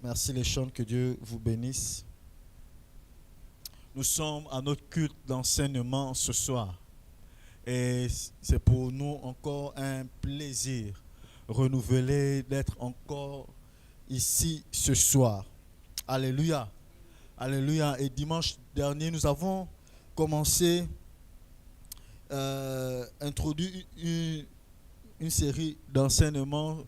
Merci les chants, que Dieu vous bénisse. Nous sommes à notre culte d'enseignement ce soir. Et c'est pour nous encore un plaisir renouvelé d'être encore ici ce soir. Alléluia. Alléluia. Et dimanche dernier, nous avons commencé, introduit une série d'enseignements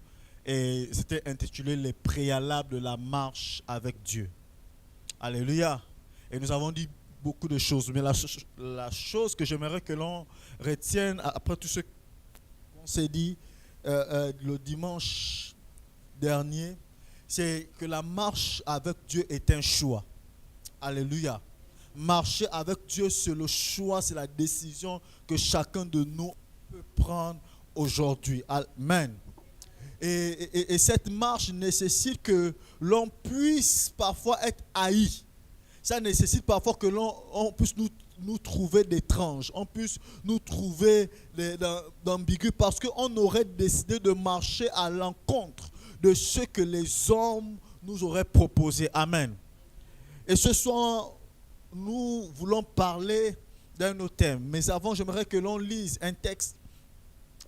et c'était intitulé Les préalables de la marche avec Dieu. Alléluia. Et nous avons dit beaucoup de choses, mais la chose que j'aimerais que l'on retienne après tout ce qu'on s'est dit le dimanche dernier, c'est que la marche avec Dieu est un choix. Alléluia. Marcher avec Dieu, c'est le choix, c'est la décision que chacun de nous peut prendre aujourd'hui. Amen. Et cette marche nécessite que l'on puisse parfois être haï. Ça nécessite parfois que l'on puisse nous trouver d'étranges, on puisse nous trouver d'ambigus, parce qu'on aurait décidé de marcher à l'encontre de ce que les hommes nous auraient proposé. Amen. Et ce soir, nous voulons parler d'un autre thème. Mais avant, j'aimerais que l'on lise un texte.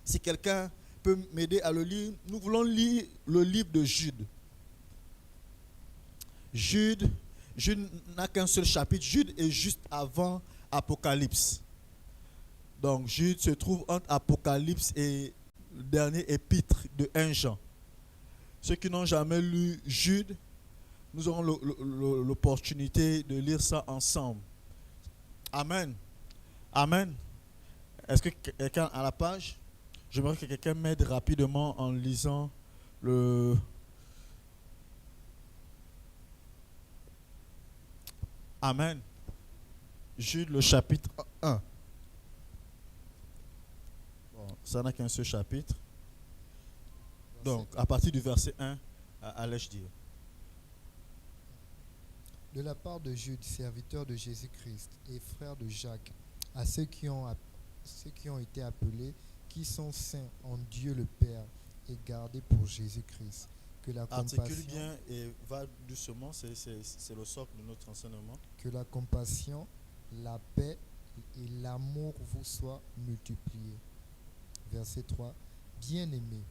Si quelqu'un peut m'aider à le lire, nous voulons lire le livre de Jude. Jude n'a qu'un seul chapitre. Jude est juste avant Apocalypse. Donc Jude se trouve entre Apocalypse et le dernier épître de 1 Jean. Ceux qui n'ont jamais lu Jude, nous aurons l'opportunité de lire ça ensemble. Amen. Amen. Est-ce que quelqu'un a la page? J'aimerais que quelqu'un m'aide rapidement en lisant le... Amen. Jude, le chapitre 1. Bon, ça n'a qu'un seul chapitre. Donc, à partir du verset 1, allais-je dire. De la part de Jude, serviteur de Jésus-Christ et frère de Jacques, à ceux qui ont été appelés, qui sont saints en Dieu le Père et gardés pour Jésus-Christ. Que la articule bien et va doucement, c'est le socle de notre enseignement. Que la compassion, la paix et l'amour vous soient multipliés. Verset 3. Bien-aimés,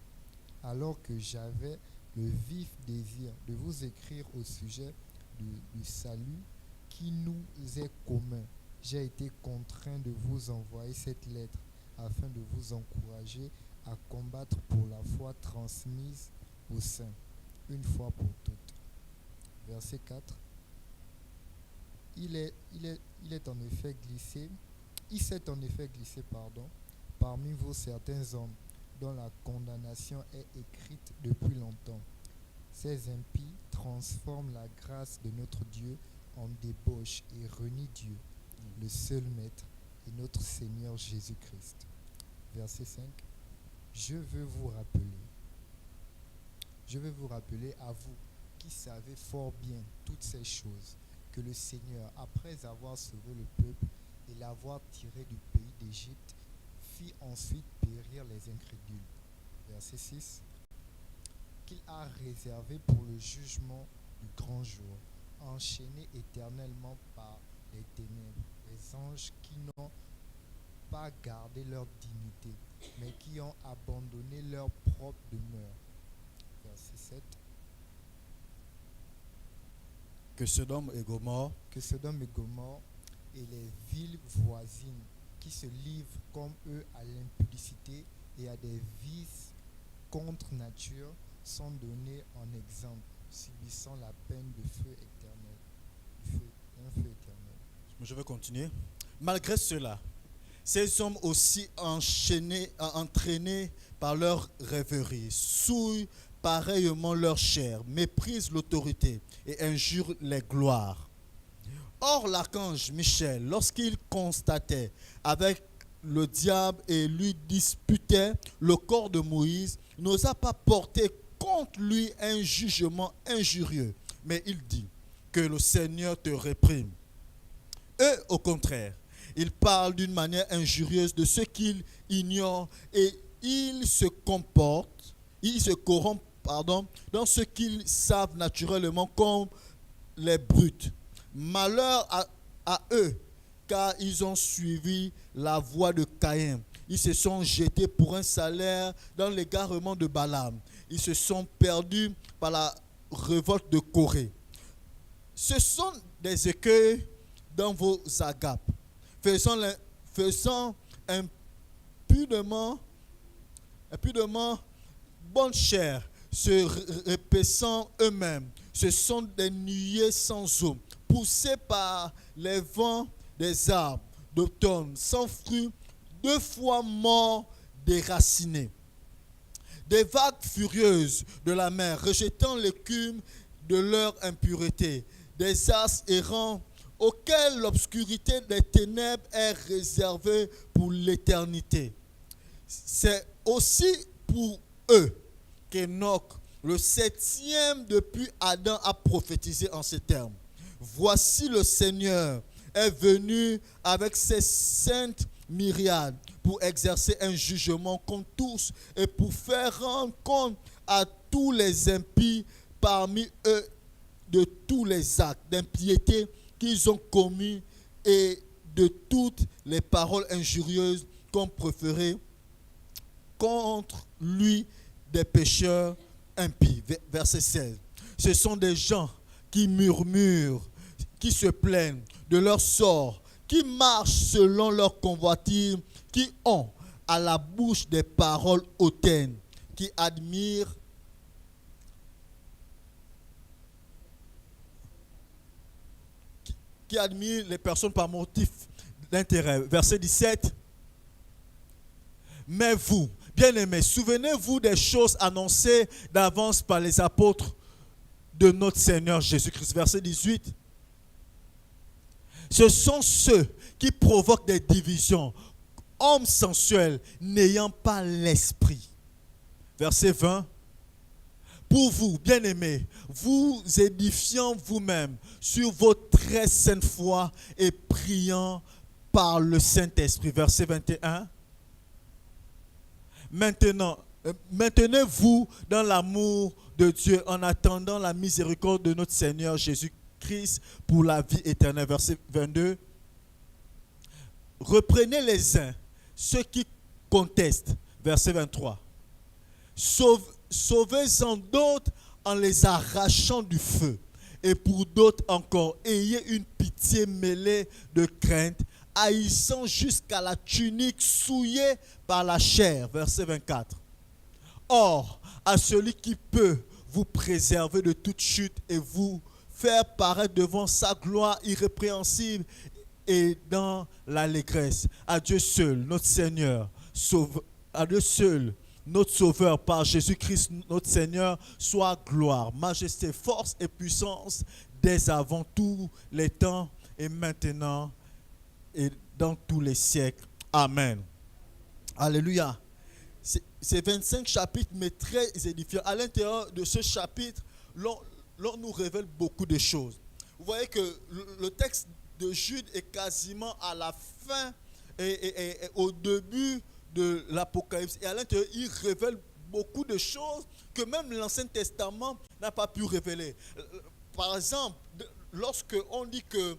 alors que j'avais le vif désir de vous écrire au sujet du salut qui nous est commun, j'ai été contraint de vous envoyer cette lettre afin de vous encourager à combattre pour la foi transmise aux saints, une fois pour toutes. Verset 4. Il s'est en effet glissé, parmi vous certains hommes dont la condamnation est écrite depuis longtemps. Ces impies transforment la grâce de notre Dieu en débauche et renient Dieu, le seul Maître et notre Seigneur Jésus-Christ. Verset 5. Je veux vous rappeler à vous qui savez fort bien toutes ces choses, que le Seigneur, après avoir sauvé le peuple et l'avoir tiré du pays d'Égypte, fit ensuite périr les incrédules. Verset 6. Qu'il a réservé pour le jugement du grand jour, enchaînés éternellement par les ténèbres, les anges qui n'ont pas gardé leur dignité, mais qui ont abandonné leur propre demeure. Verset 7. Que Sodome et Gomorrhe Et les villes voisines qui se livrent comme eux à l'impudicité et à des vices contre nature sont donnés en exemple, subissant la peine de feu éternel. Un feu éternel. Je vais continuer. Malgré cela, ces hommes aussi entraînés par leur rêverie, souillent pareillement leur chair, méprisent l'autorité et injurent les gloires. Or, l'archange Michel, lorsqu'il constatait avec le diable et lui disputait le corps de Moïse, n'osa pas porter contre lui un jugement injurieux, mais il dit que le Seigneur te réprime. Eux, au contraire, ils parlent d'une manière injurieuse de ce qu'ils ignorent et ils se corrompent dans ce qu'ils savent naturellement comme les brutes. Malheur à eux, car ils ont suivi la voie de Caïn. Ils se sont jetés pour un salaire dans l'égarement de Balaam. Ils se sont perdus par la révolte de Corée. Ce sont des écueils dans vos agapes, faisant impudemment bonne chair, se repaissant eux-mêmes. Ce sont des nuées sans eau, poussés par les vents des arbres d'automne, sans fruits, 2 fois morts, déracinés. Des vagues furieuses de la mer, rejetant l'écume de leur impureté. Des astres errants auxquels l'obscurité des ténèbres est réservée pour l'éternité. C'est aussi pour eux qu'Enoch, le 7e depuis Adam, a prophétisé en ces termes. Voici le Seigneur est venu avec ses saintes myriades pour exercer un jugement contre tous et pour faire rendre compte à tous les impies parmi eux de tous les actes d'impiété qu'ils ont commis et de toutes les paroles injurieuses qu'ont proférées contre lui des pécheurs impies. Verset 16. Ce sont des gens qui murmurent, qui se plaignent de leur sort, qui marchent selon leur convoitise, qui ont à la bouche des paroles hautaines, qui admirent les personnes par motif d'intérêt. Verset 17. Mais vous, bien-aimés, souvenez-vous des choses annoncées d'avance par les apôtres de notre Seigneur Jésus-Christ. Verset 18. Ce sont ceux qui provoquent des divisions, hommes sensuels, n'ayant pas l'esprit. Verset 20. Pour vous, bien-aimés, vous édifiant vous-même sur votre très sainte foi et priant par le Saint-Esprit. Verset 21. Maintenant, maintenez-vous dans l'amour de Dieu en attendant la miséricorde de notre Seigneur Jésus-Christ pour la vie éternelle. Verset 22. Reprenez les uns ceux qui contestent. Verset 23. Sauvez-en d'autres en les arrachant du feu. Et pour d'autres encore, ayez une pitié mêlée de crainte, haïssant jusqu'à la tunique souillée par la chair. Verset 24. Or, à celui qui peut vous préserver de toute chute et vous faire paraître devant sa gloire irrépréhensible et dans l'allégresse, à Dieu seul, notre Seigneur, à Dieu seul, notre Sauveur, par Jésus-Christ, notre Seigneur, soit gloire, majesté, force et puissance dès avant tous les temps et maintenant et dans tous les siècles. Amen. Alléluia. Ces 25 chapitres, mais très édifiants. À l'intérieur de ce chapitre, l'on nous révèle beaucoup de choses. Vous voyez que le texte de Jude est quasiment à la fin et au début de l'Apocalypse. Et à l'intérieur, il révèle beaucoup de choses que même l'Ancien Testament n'a pas pu révéler. Par exemple, lorsque on dit que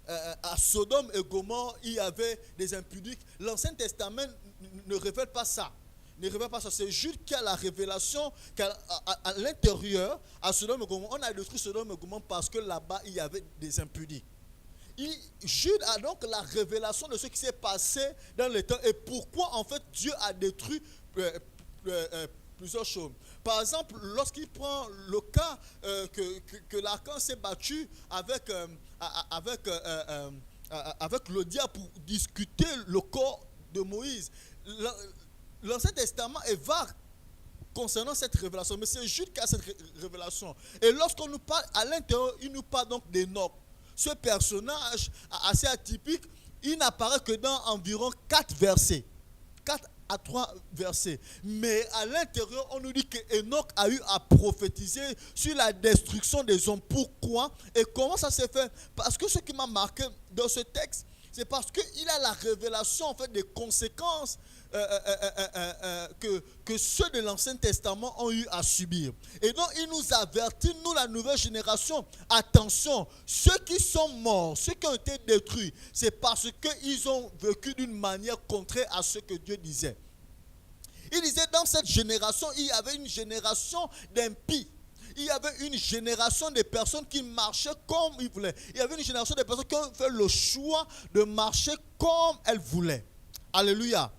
à Sodome et Gomorrhe, il y avait des impudiques, l'Ancien Testament ne révèle pas ça. Ne révèle pas ça. C'est Jude qui a la révélation qu'à l'intérieur, à Sodome et Gomorrhe, on a détruit Sodome et Gomorrhe parce que là-bas, il y avait des impudiques. Jude a donc la révélation de ce qui s'est passé dans le temps et pourquoi en fait Dieu a détruit plusieurs choses. Par exemple, lorsqu'il prend le cas que l'archange s'est battu avec le diable pour discuter le corps de Moïse. L'Ancien Testament est vague concernant cette révélation, mais c'est Jude qui a cette révélation. Et lorsqu'on nous parle à l'intérieur, il nous parle donc d'Enoch. Ce personnage assez atypique, il n'apparaît que dans environ 4 versets. 4 à 3 versets. Mais à l'intérieur, on nous dit qu'Enoch a eu à prophétiser sur la destruction des hommes. Pourquoi et comment ça s'est fait? Parce que ce qui m'a marqué dans ce texte, c'est parce qu'il a la révélation en fait des conséquences que ceux de l'Ancien Testament ont eu à subir. Et donc, il nous avertit, nous, la nouvelle génération, attention, ceux qui sont morts, ceux qui ont été détruits, c'est parce qu'ils ont vécu d'une manière contraire à ce que Dieu disait. Il disait, dans cette génération, il y avait une génération d'impies. Il y avait une génération de personnes qui marchaient comme ils voulaient. Il y avait une génération de personnes qui ont fait le choix de marcher comme elles voulaient. Alléluia.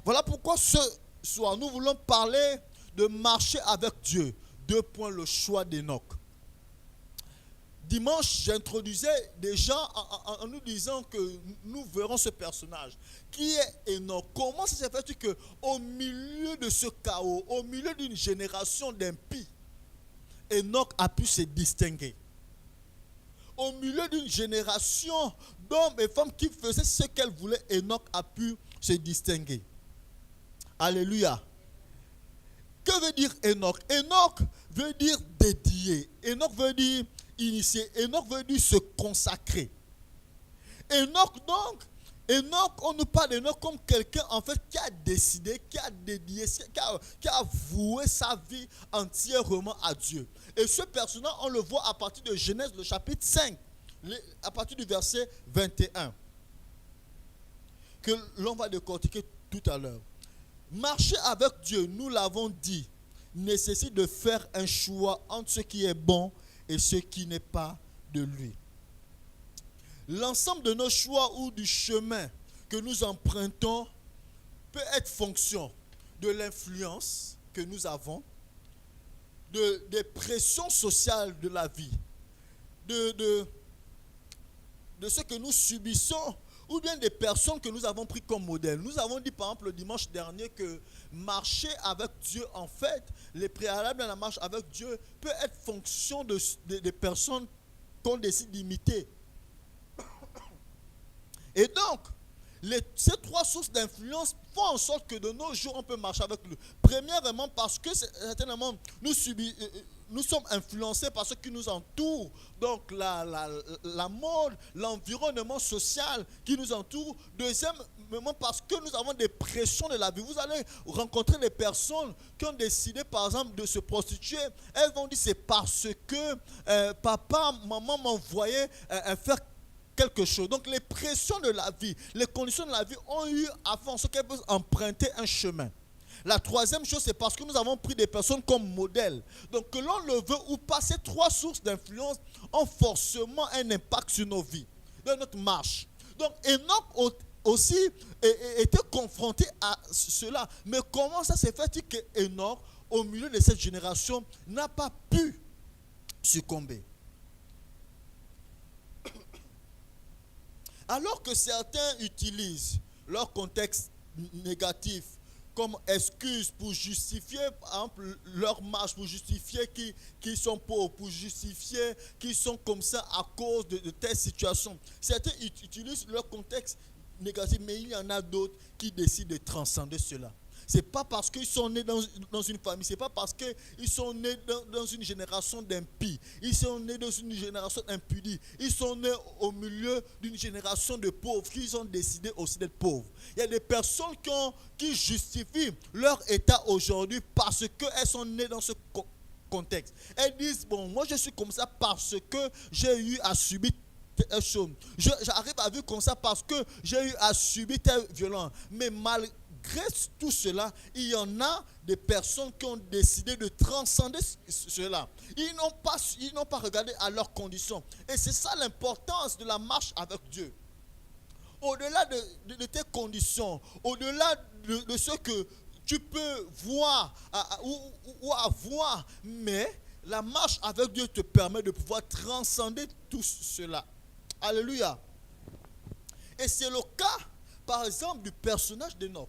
Voilà pourquoi ce soir, nous voulons parler de marcher avec Dieu. 2 points, le choix d'Enoch. Dimanche, j'introduisais déjà en nous disant que nous verrons ce personnage qui est Enoch. Comment ça s'est fait qu'au milieu de ce chaos, au milieu d'une génération d'impies, Enoch a pu se distinguer. Au milieu d'une génération d'hommes et femmes qui faisaient ce qu'elles voulaient, Enoch a pu se distinguer. Alléluia. Que veut dire Enoch? Enoch veut dire dédié. Enoch veut dire initié. Enoch veut dire se consacrer. Enoch donc, on nous parle d'Enoch comme quelqu'un en fait qui a décidé, qui a dédié, qui a voué sa vie entièrement à Dieu. Et ce personnage, on le voit à partir de Genèse, le chapitre 5, à partir du verset 21, que l'on va décortiquer tout à l'heure. Marcher avec Dieu, nous l'avons dit, nécessite de faire un choix entre ce qui est bon et ce qui n'est pas de lui. L'ensemble de nos choix ou du chemin que nous empruntons peut être fonction de l'influence que nous avons, des pressions sociales de la vie, de ce que nous subissons, ou bien des personnes que nous avons pris comme modèle. Nous avons dit par exemple le dimanche dernier que marcher avec Dieu, en fait, les préalables dans la marche avec Dieu peut être fonction des personnes qu'on décide d'imiter. Et donc, ces 3 sources d'influence font en sorte que de nos jours, on peut marcher avec lui. Premièrement, parce que certainement, nous sommes influencés par ce qui nous entoure. Donc, la mode, l'environnement social qui nous entoure. Deuxièmement, parce que nous avons des pressions de la vie. Vous allez rencontrer des personnes qui ont décidé, par exemple, de se prostituer. Elles vont dire, c'est parce que papa, maman m'envoyaient faire quelque chose. Donc les pressions de la vie, les conditions de la vie ont eu à faire en sorte qu'elles peuvent emprunter un chemin. La troisième chose, c'est parce que nous avons pris des personnes comme modèles. Donc que l'on le veut ou pas, ces 3 sources d'influence ont forcément un impact sur nos vies, dans notre marche. Donc Enoch aussi était confronté à cela. Mais comment ça s'est fait que Enoch, au milieu de cette génération, n'a pas pu succomber? Alors que certains utilisent leur contexte négatif comme excuse pour justifier, par exemple, leur marche, pour justifier qu'ils sont pauvres, pour justifier qu'ils sont comme ça à cause de telle situation. Certains utilisent leur contexte négatif, mais il y en a d'autres qui décident de transcender cela. Ce n'est pas parce qu'ils sont nés dans une famille, ce n'est pas parce qu'ils sont nés dans une génération d'impies, ils sont nés dans une génération impudie, ils sont nés au milieu d'une génération de pauvres, qu'ils ont décidé aussi d'être pauvres. Il y a des personnes qui justifient leur état aujourd'hui parce qu'elles sont nées dans ce contexte. Elles disent, bon, moi je suis comme ça parce que j'ai eu à subir telle chose. J'arrive à vivre comme ça parce que j'ai eu à subir telle violence. Mais malgré tout cela, il y en a des personnes qui ont décidé de transcender cela. Ils n'ont pas regardé à leurs conditions. Et c'est ça l'importance de la marche avec Dieu. Au-delà de tes conditions, au-delà de ce que tu peux voir ou avoir, mais la marche avec Dieu te permet de pouvoir transcender tout cela. Alléluia. Et c'est le cas, par exemple, du personnage d'Enoch.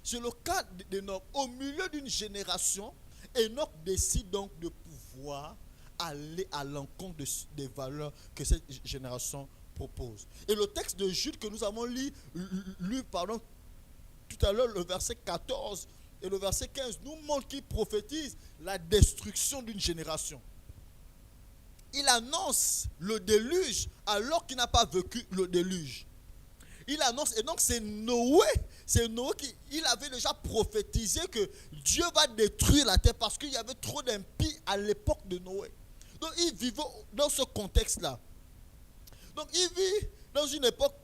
C'est le cas d'Enoch. Au milieu d'une génération, Enoch décide donc de pouvoir aller à l'encontre des valeurs que cette génération propose. Et le texte de Jude que nous avons lu tout à l'heure, le verset 14 et le verset 15, nous montre qu'il prophétise la destruction d'une génération. Il annonce le déluge alors qu'il n'a pas vécu le déluge. Il annonce, et donc c'est Noé c'est Noé qui il avait déjà prophétisé que Dieu va détruire la terre parce qu'il y avait trop d'impies à l'époque de Noé. Donc il vivait dans ce contexte-là. Donc il vit dans une époque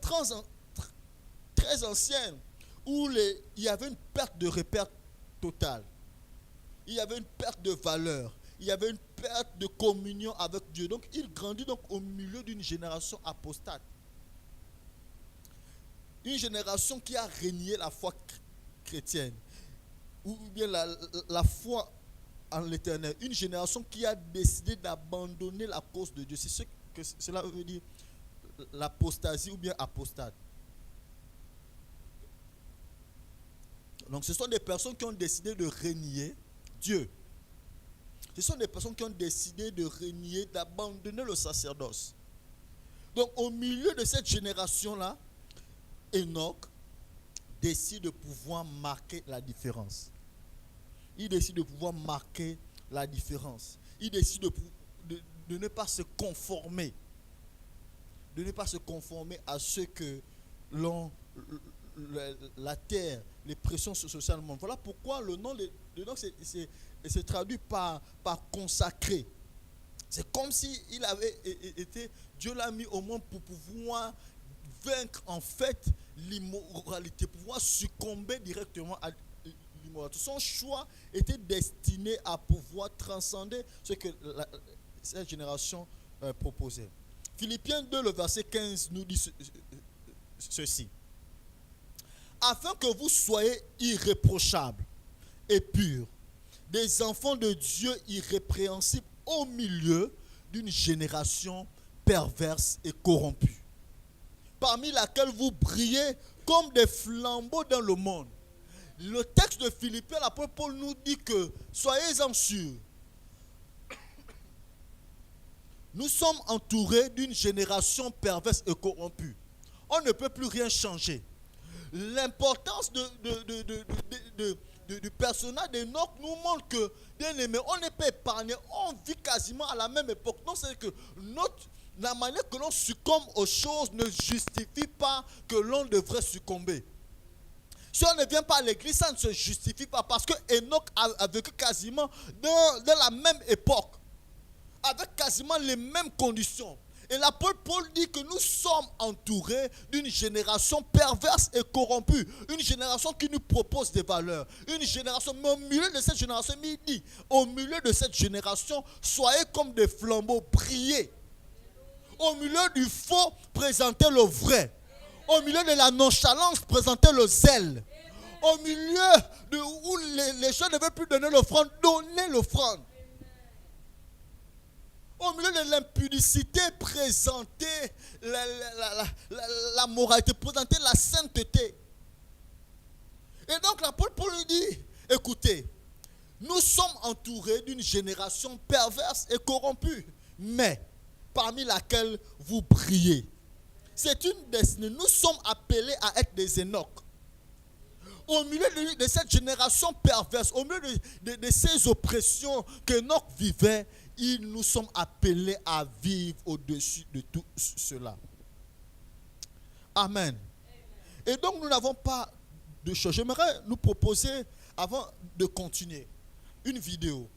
très ancienne où il y avait une perte de repère totale. Il y avait une perte de valeur. Il y avait une perte de communion avec Dieu. Donc il grandit donc au milieu d'une génération apostate. Une génération qui a renié la foi chrétienne. Ou bien la foi en l'éternel. Une génération qui a décidé d'abandonner la cause de Dieu. C'est ce que cela veut dire, l'apostasie ou bien apostate. Donc ce sont des personnes qui ont décidé de renier Dieu. Ce sont des personnes qui ont décidé de renier, d'abandonner le sacerdoce. Donc au milieu de cette génération-là, Enoch décide de pouvoir marquer la différence. Il décide de pouvoir marquer la différence. Il décide de ne pas se conformer. De ne pas se conformer à ce que la terre, les pressions sociales montrent. Voilà pourquoi le nom de Enoch se traduit par consacré. C'est comme si il avait été, Dieu l'a mis au monde pour pouvoir vaincre en fait l'immoralité, pouvoir succomber directement à l'immoralité. Son choix était destiné à pouvoir transcender ce que cette génération proposait. Philippiens 2, le verset 15 nous dit ceci. Afin que vous soyez irréprochables et purs, des enfants de Dieu irrépréhensibles au milieu d'une génération perverse et corrompue, parmi laquelle vous brillez comme des flambeaux dans le monde. Le texte de Philippiens, l'apôtre Paul nous dit que soyez-en sûrs. Nous sommes entourés d'une génération perverse et corrompue. On ne peut plus rien changer. L'importance du personnage d'Enoch nous montre que, bien aimé, on n'est pas épargné. On vit quasiment à la même époque. Donc c'est que la manière que l'on succombe aux choses ne justifie pas que l'on devrait succomber. Si on ne vient pas à l'église, ça ne se justifie pas parce que Enoch a vécu quasiment dans la même époque, avec quasiment les mêmes conditions. Et l'apôtre Paul dit que nous sommes entourés d'une génération perverse et corrompue. Une génération qui nous propose des valeurs. Une génération, mais au milieu de cette génération, il dit, au milieu de cette génération, soyez comme des flambeaux, brillez. Au milieu du faux, présentez le vrai. Au milieu de la nonchalance, présentez le zèle. Au milieu où les gens ne veulent plus donner l'offrande, donnez l'offrande. Au milieu de l'impudicité, présenter la moralité, présenter la sainteté. Et donc l'apôtre Paul nous dit, écoutez, nous sommes entourés d'une génération perverse et corrompue, mais parmi laquelle vous brillez. C'est une destinée. Nous sommes appelés à être des Enoch. Au milieu de cette génération perverse, au milieu de ces oppressions qu'Enoch vivait, nous sommes appelés à vivre au-dessus de tout cela. Amen. Et donc nous n'avons pas de choix. J'aimerais nous proposer, avant de continuer, une vidéo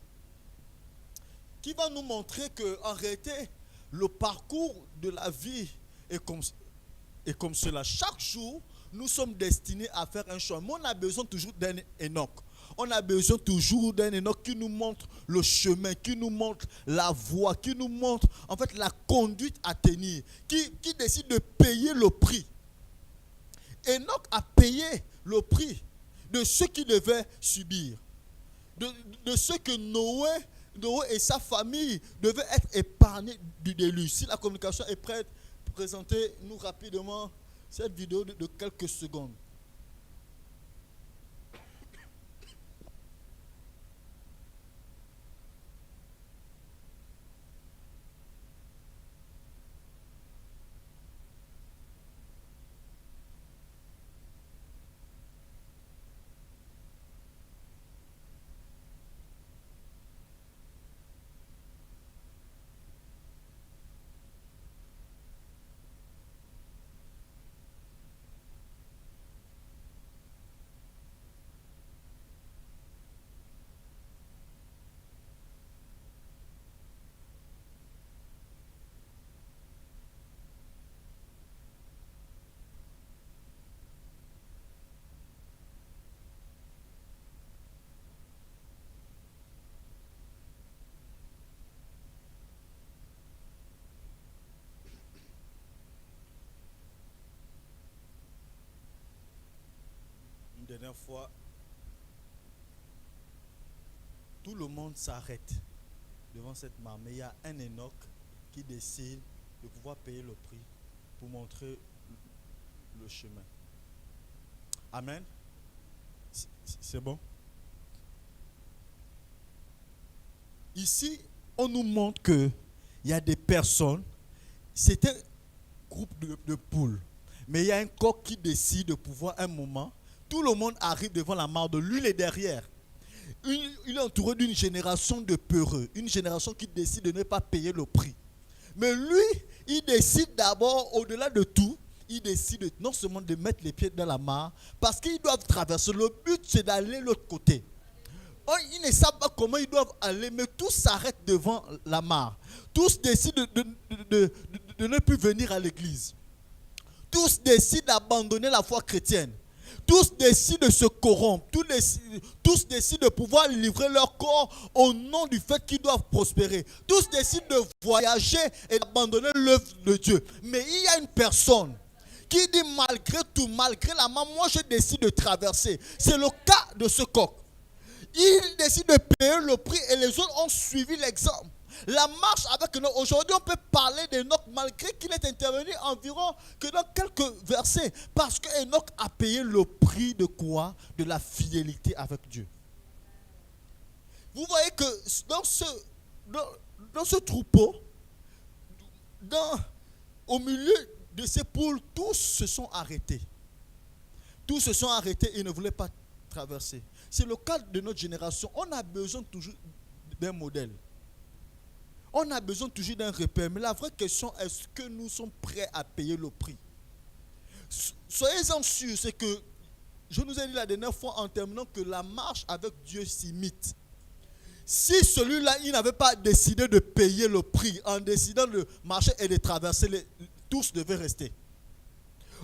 qui va nous montrer qu'en réalité, le parcours de la vie est comme cela. Chaque jour, nous sommes destinés à faire un choix. Mais on a besoin toujours d'un Enoch. On a besoin toujours d'un Enoch qui nous montre le chemin, qui nous montre la voie, qui nous montre en fait la conduite à tenir, qui décide de payer le prix. Enoch a payé le prix de ce qu'il devait subir, de ce que Noé et sa famille devaient être épargnés du déluge. Si la communication est prête, présentez-nous rapidement cette vidéo de quelques secondes. dernière fois, tout le monde s'arrête devant cette mare. Mais il y a un Enoch qui décide de pouvoir payer le prix pour montrer le chemin. Amen. C'est bon? Ici, on nous montre qu'il y a des personnes, c'est un groupe de poules, mais il y a un coq qui décide de pouvoir un moment, tout le monde arrive devant la mare de lui, il est derrière. Il est entouré d'une génération de peureux, une génération qui décide de ne pas payer le prix. Mais lui, il décide d'abord, au-delà de tout, il décide non seulement de mettre les pieds dans la mare, parce qu'ils doivent traverser. Le but, c'est d'aller de l'autre côté. Ils ne savent pas comment ils doivent aller, mais tous s'arrêtent devant la mare. Tous décident de ne plus venir à l'église. Tous décident d'abandonner la foi chrétienne. Tous décident de se corrompre. Tous décident de pouvoir livrer leur corps au nom du fait qu'ils doivent prospérer. Tous décident de voyager et d'abandonner l'œuvre de Dieu. Mais il y a une personne qui dit malgré tout, malgré la mort, moi je décide de traverser. C'est le cas de ce coq. Il décide de payer le prix et les autres ont suivi l'exemple. La marche avec Enoch, aujourd'hui on peut parler d'Enoch malgré qu'il est intervenu environ que dans quelques versets. Parce que Enoch a payé le prix de quoi? De la fidélité avec Dieu. Vous voyez que dans ce troupeau, au milieu de ces poules, tous se sont arrêtés. Tous se sont arrêtés et ne voulaient pas traverser. C'est le cas de notre génération. On a besoin toujours d'un modèle. On a besoin toujours d'un repère. Mais la vraie question, est-ce que nous sommes prêts à payer le prix? Soyez-en sûrs, c'est que je nous ai dit la dernière fois en terminant que la marche avec Dieu s'imite. Si celui-là, il n'avait pas décidé de payer le prix en décidant de marcher et de traverser, tous devaient rester.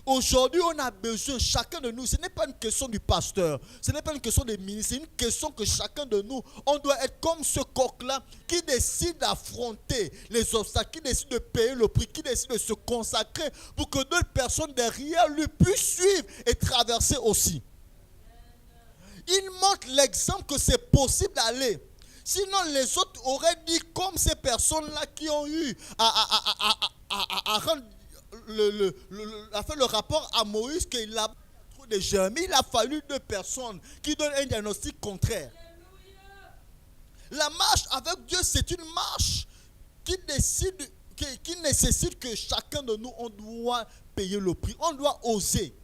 Aujourd'hui, on a besoin, chacun de nous, ce n'est pas une question du pasteur, ce n'est pas une question des ministres, c'est une question que chacun de nous, on doit être comme ce coq-là qui décide d'affronter les obstacles, qui décide de payer le prix, qui décide de se consacrer pour que d'autres personnes derrière lui puissent suivre et traverser aussi. Il montre l'exemple que c'est possible d'aller. Sinon, les autres auraient dit comme ces personnes-là qui ont eu à rendre a fait le rapport à Moïse qu'il a trop de germes. Il a fallu 2 personnes qui donnent un diagnostic contraire. La marche avec Dieu, c'est une marche qui nécessite que chacun de nous, on doit payer le prix. On doit oser.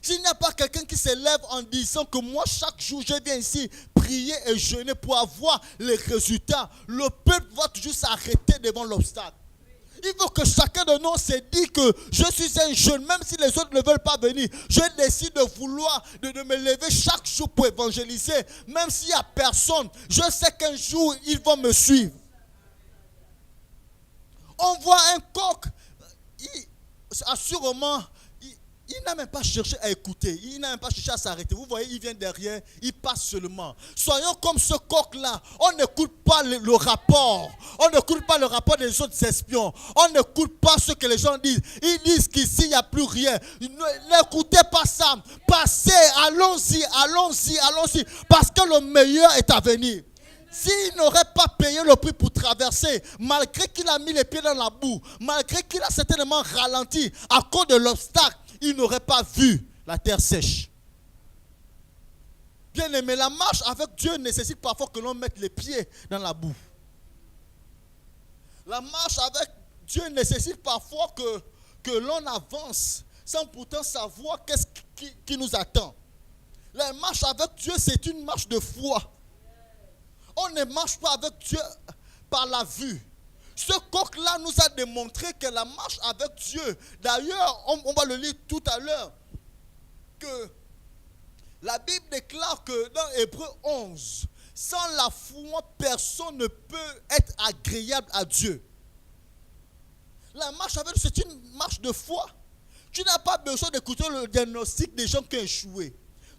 S'il n'y a pas quelqu'un qui s'élève en disant que moi, chaque jour, je viens ici prier et jeûner pour avoir les résultats, le peuple va toujours s'arrêter devant l'obstacle. Il faut que chacun de nous se dise que je suis un jeune, même si les autres ne veulent pas venir. Je décide de vouloir, de me lever chaque jour pour évangéliser. Même s'il n'y a personne, je sais qu'un jour, ils vont me suivre. On voit un coq, assurément, il n'a même pas cherché à écouter, il n'a même pas cherché à s'arrêter. Vous voyez, il vient derrière, il passe seulement. Soyons comme ce coq-là, on n'écoute pas le rapport. On n'écoute pas le rapport des autres espions. On n'écoute pas ce que les gens disent. Ils disent qu'ici, il n'y a plus rien. N'écoutez pas ça. Passez, allons-y, allons-y, allons-y. Parce que le meilleur est à venir. S'il n'aurait pas payé le prix pour traverser, malgré qu'il a mis les pieds dans la boue, malgré qu'il a certainement ralenti à cause de l'obstacle, il n'aurait pas vu la terre sèche. Bien aimé, la marche avec Dieu nécessite parfois que l'on mette les pieds dans la boue. La marche avec Dieu nécessite parfois que l'on avance sans pourtant savoir qu'est-ce qui nous attend. La marche avec Dieu, c'est une marche de foi. On ne marche pas avec Dieu par la vue. Ce coq-là nous a démontré que la marche avec Dieu, d'ailleurs, on va le lire tout à l'heure, que la Bible déclare que dans Hébreux 11, sans la foi, personne ne peut être agréable à Dieu. La marche avec Dieu, c'est une marche de foi. Tu n'as pas besoin d'écouter le diagnostic des gens qui ont échoué.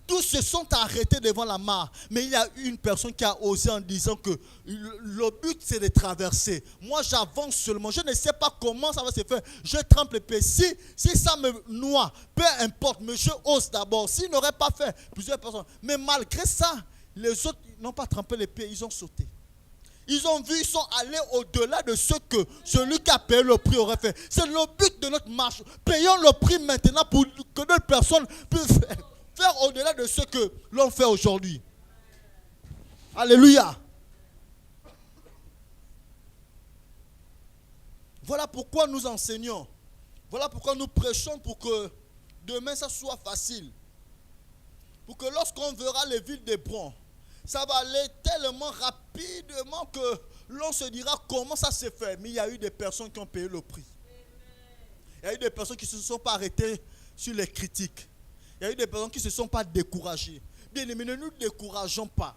Tous se sont arrêtés devant la mare. Mais il y a une personne qui a osé en disant que le but c'est de traverser. Moi j'avance seulement. Je ne sais pas comment ça va se faire. Je trempe les pieds. Si ça me noie, peu importe, mais je ose d'abord. S'il n'aurait pas fait plusieurs personnes. Mais malgré ça, les autres n'ont pas trempé les pieds, ils ont sauté. Ils ont vu, ils sont allés au-delà de ce que celui qui a payé le prix aurait fait. C'est le but de notre marche. Payons le prix maintenant pour que d'autres personnes puissent faire au-delà de ce que l'on fait aujourd'hui. Alléluia. Voilà pourquoi nous enseignons. Voilà pourquoi nous prêchons pour que demain ça soit facile. Pour que lorsqu'on verra les villes d'Hébron, ça va aller tellement rapidement que l'on se dira comment ça s'est fait. Mais il y a eu des personnes qui ont payé le prix. Il y a eu des personnes qui ne se sont pas arrêtées sur les critiques. Il y a eu des personnes qui ne se sont pas découragées. Bien aimés, ne nous décourageons pas.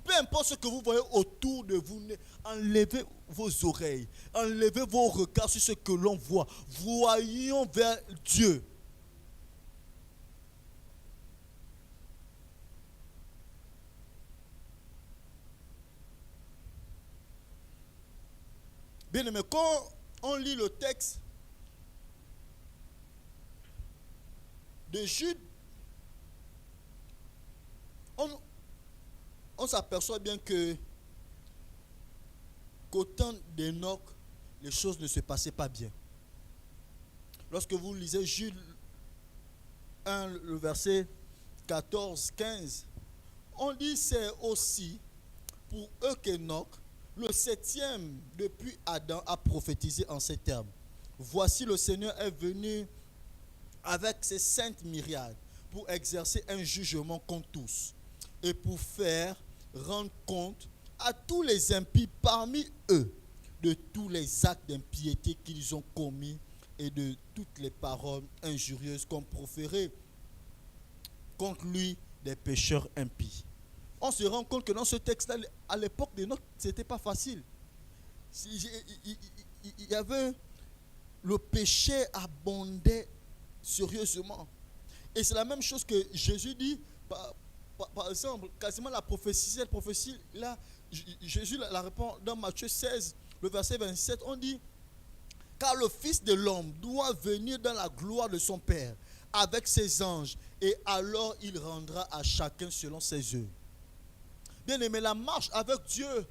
Peu importe ce que vous voyez autour de vous, enlevez vos oreilles, enlevez vos regards sur ce que l'on voit. Voyons vers Dieu. Bien aimé, quand on lit le texte de Jude, on s'aperçoit bien qu'au temps d'Enoch, les choses ne se passaient pas bien. Lorsque vous lisez Jude 1, le verset 14, 15, on dit c'est aussi pour eux qu'Enoch, le septième depuis Adam, a prophétisé en ces termes. Voici le Seigneur est venu avec ses saintes myriades pour exercer un jugement contre tous et pour faire rendre compte à tous les impies parmi eux de tous les actes d'impiété qu'ils ont commis et de toutes les paroles injurieuses qu'ont proférées contre lui des pécheurs impies. On se rend compte que dans ce texte-là, à l'époque de Enoch, ce n'était pas facile. Il y avait le péché abondait sérieusement. Et c'est la même chose que Jésus dit, par exemple, quasiment la prophétie, cette prophétie-là, Jésus la répond dans Matthieu 16, le verset 27, on dit, car le Fils de l'homme doit venir dans la gloire de son Père avec ses anges, et alors il rendra à chacun selon ses œuvres. Bien aimé, la marche avec Dieu,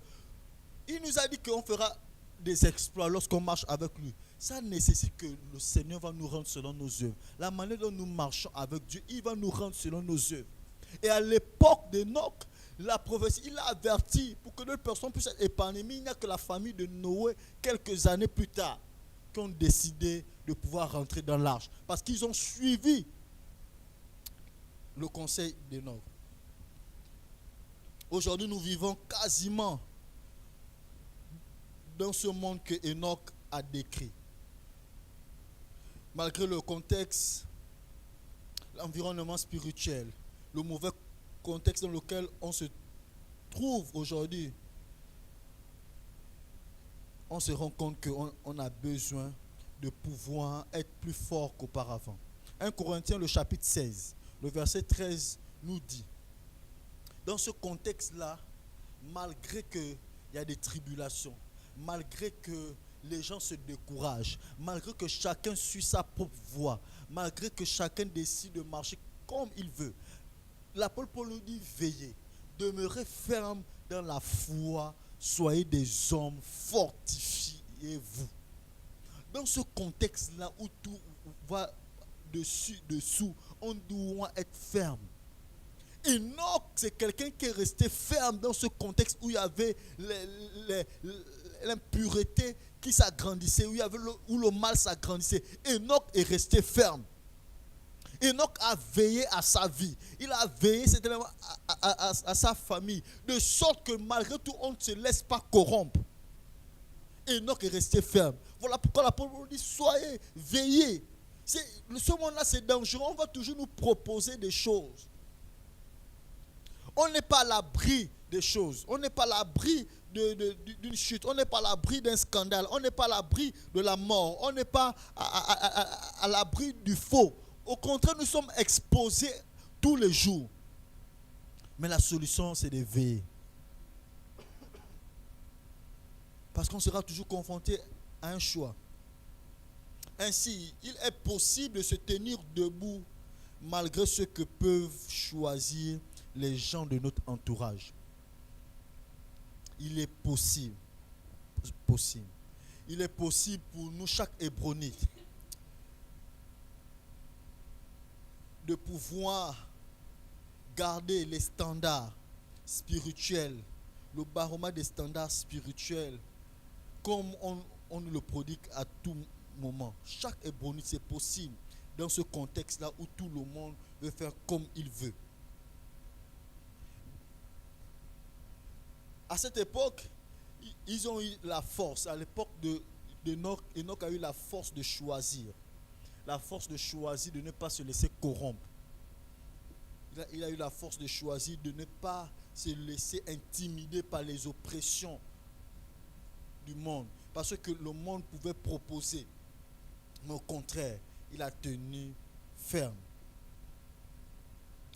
il nous a dit qu'on fera des exploits lorsqu'on marche avec lui. Ça nécessite que le Seigneur va nous rendre selon nos œuvres. La manière dont nous marchons avec Dieu, il va nous rendre selon nos œuvres. Et à l'époque d'Enoch, la prophétie, il a averti pour que d'autres personnes puissent être épargnées. Mais il n'y a que la famille de Noé, quelques années plus tard, qui ont décidé de pouvoir rentrer dans l'arche. Parce qu'ils ont suivi le conseil d'Enoch. Aujourd'hui, nous vivons quasiment dans ce monde que Enoch a décrit. Malgré le contexte, l'environnement spirituel, le mauvais contexte dans lequel on se trouve aujourd'hui, on se rend compte qu'on a besoin de pouvoir être plus fort qu'auparavant. 1 Corinthiens, le chapitre 16, le verset 13 nous dit, dans ce contexte-là, malgré qu'il y a des tribulations, malgré que les gens se découragent, malgré que chacun suit sa propre voie, malgré que chacun décide de marcher comme il veut, l'apôtre Paul nous dit veillez, demeurez ferme dans la foi, soyez des hommes, fortifiez-vous. Dans ce contexte-là où tout va dessous, on doit être ferme. Enoch, c'est quelqu'un qui est resté ferme dans ce contexte où il y avait l'impureté qui s'agrandissait, où le mal s'agrandissait. Enoch est resté ferme. Enoch a veillé à sa vie. Il a veillé à sa famille. De sorte que malgré tout, on ne se laisse pas corrompre. Enoch est resté ferme. Voilà pourquoi l'apôtre dit soyez, veillez. Ce monde-là, c'est dangereux. On va toujours nous proposer des choses. On n'est pas à l'abri des choses. On n'est pas à l'abri d'une chute. On n'est pas à l'abri d'un scandale. On n'est pas à l'abri de la mort. On n'est pas à l'abri du faux. Au contraire, nous sommes exposés tous les jours. Mais la solution, c'est de veiller. Parce qu'on sera toujours confronté à un choix. Ainsi, il est possible de se tenir debout malgré ce que peuvent choisir les gens de notre entourage. Il est possible. Il est possible pour nous, chaque hébronite, de pouvoir garder les standards spirituels, le baromètre des standards spirituels, comme on nous le prodigue à tout moment. Chaque hébronite, c'est possible dans ce contexte-là où tout le monde veut faire comme il veut. À cette époque, ils ont eu la force. À l'époque d'Enoch, Enoch a eu la force de choisir. La force de choisir de ne pas se laisser corrompre. Il a eu la force de choisir de ne pas se laisser intimider par les oppressions du monde. Parce que le monde pouvait proposer. Mais au contraire, il a tenu ferme.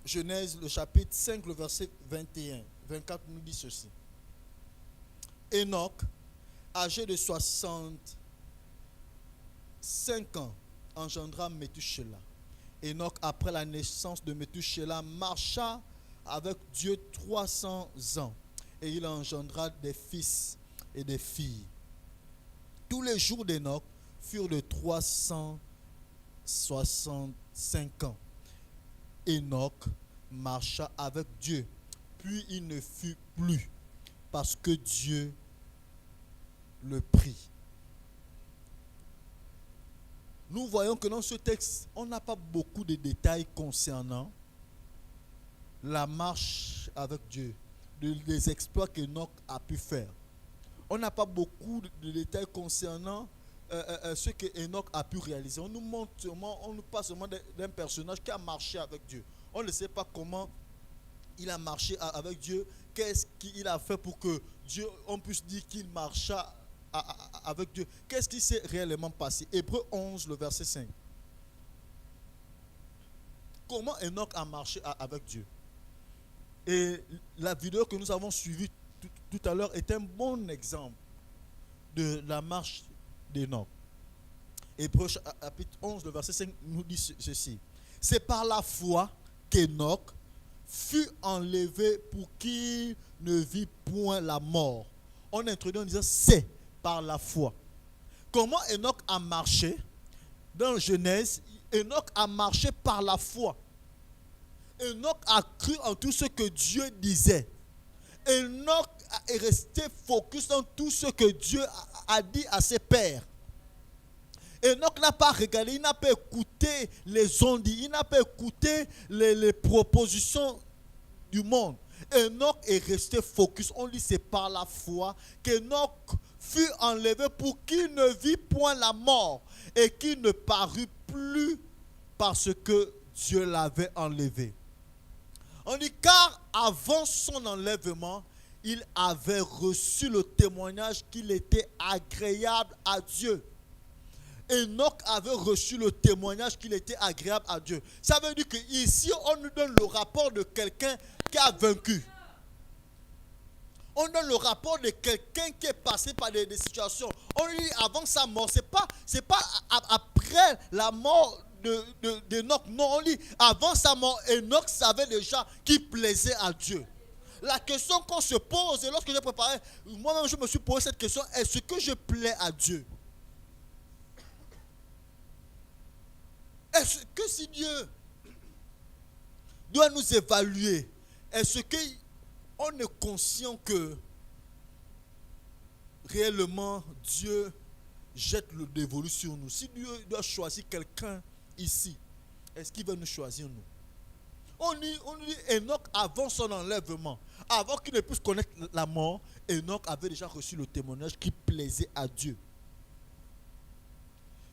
Genèse, le chapitre 5, le verset 21, 24 nous dit ceci. Enoch, âgé de 65 ans, engendra Méthusélah. Enoch, après la naissance de Méthusélah, marcha avec Dieu 300 ans et il engendra des fils et des filles. Tous les jours d'Enoch furent de 365 ans. Enoch marcha avec Dieu, puis il ne fut plus parce que Dieu le prit. Nous voyons que dans ce texte, on n'a pas beaucoup de détails concernant la marche avec Dieu, des exploits qu'Enoch a pu faire. On n'a pas beaucoup de détails concernant ce que Enoch a pu réaliser. On nous montre seulement, on nous parle seulement d'un personnage qui a marché avec Dieu. On ne sait pas comment il a marché avec Dieu, qu'est-ce qu'il a fait pour que Dieu, on puisse dire qu'il marcha avec Dieu. Qu'est-ce qui s'est réellement passé? Hébreux 11, le verset 5. Comment Enoch a marché avec Dieu? Et la vidéo que nous avons suivie tout à l'heure est un bon exemple de la marche d'Enoch. Hébreux chapitre 11, le verset 5 nous dit ceci. C'est par la foi qu'Enoch fut enlevé pour qu'il ne vit point la mort. On introduit en disant c'est par la foi. Comment Enoch a marché? Dans Genèse, Enoch a marché par la foi. Enoch a cru en tout ce que Dieu disait. Enoch est resté focus dans tout ce que Dieu a dit à ses pères. Enoch n'a pas regardé, il n'a pas écouté les ondes, il n'a pas écouté les propositions du monde. Enoch est resté focus. On dit c'est par la foi qu'Enoch fut enlevé pour qu'il ne vit point la mort et qu'il ne parut plus parce que Dieu l'avait enlevé. On dit car avant son enlèvement, il avait reçu le témoignage qu'il était agréable à Dieu. Enoch avait reçu le témoignage qu'il était agréable à Dieu. Ça veut dire qu'ici, on nous donne le rapport de quelqu'un qui a vaincu. On donne le rapport de quelqu'un qui est passé par des situations. On dit avant sa mort, c'est pas après la mort d'Enoch. Non, on dit avant sa mort, Enoch savait déjà qu'il plaisait à Dieu. La question qu'on se pose, et lorsque j'ai préparé, moi-même je me suis posé cette question, est-ce que je plais à Dieu? Est-ce que si Dieu doit nous évaluer, est-ce qu'on est conscient que réellement Dieu jette le dévolu sur nous? Si Dieu doit choisir quelqu'un ici, est-ce qu'il va nous choisir nous? On dit Enoch avant son enlèvement, avant qu'il ne puisse connaître la mort, Enoch avait déjà reçu le témoignage qui plaisait à Dieu.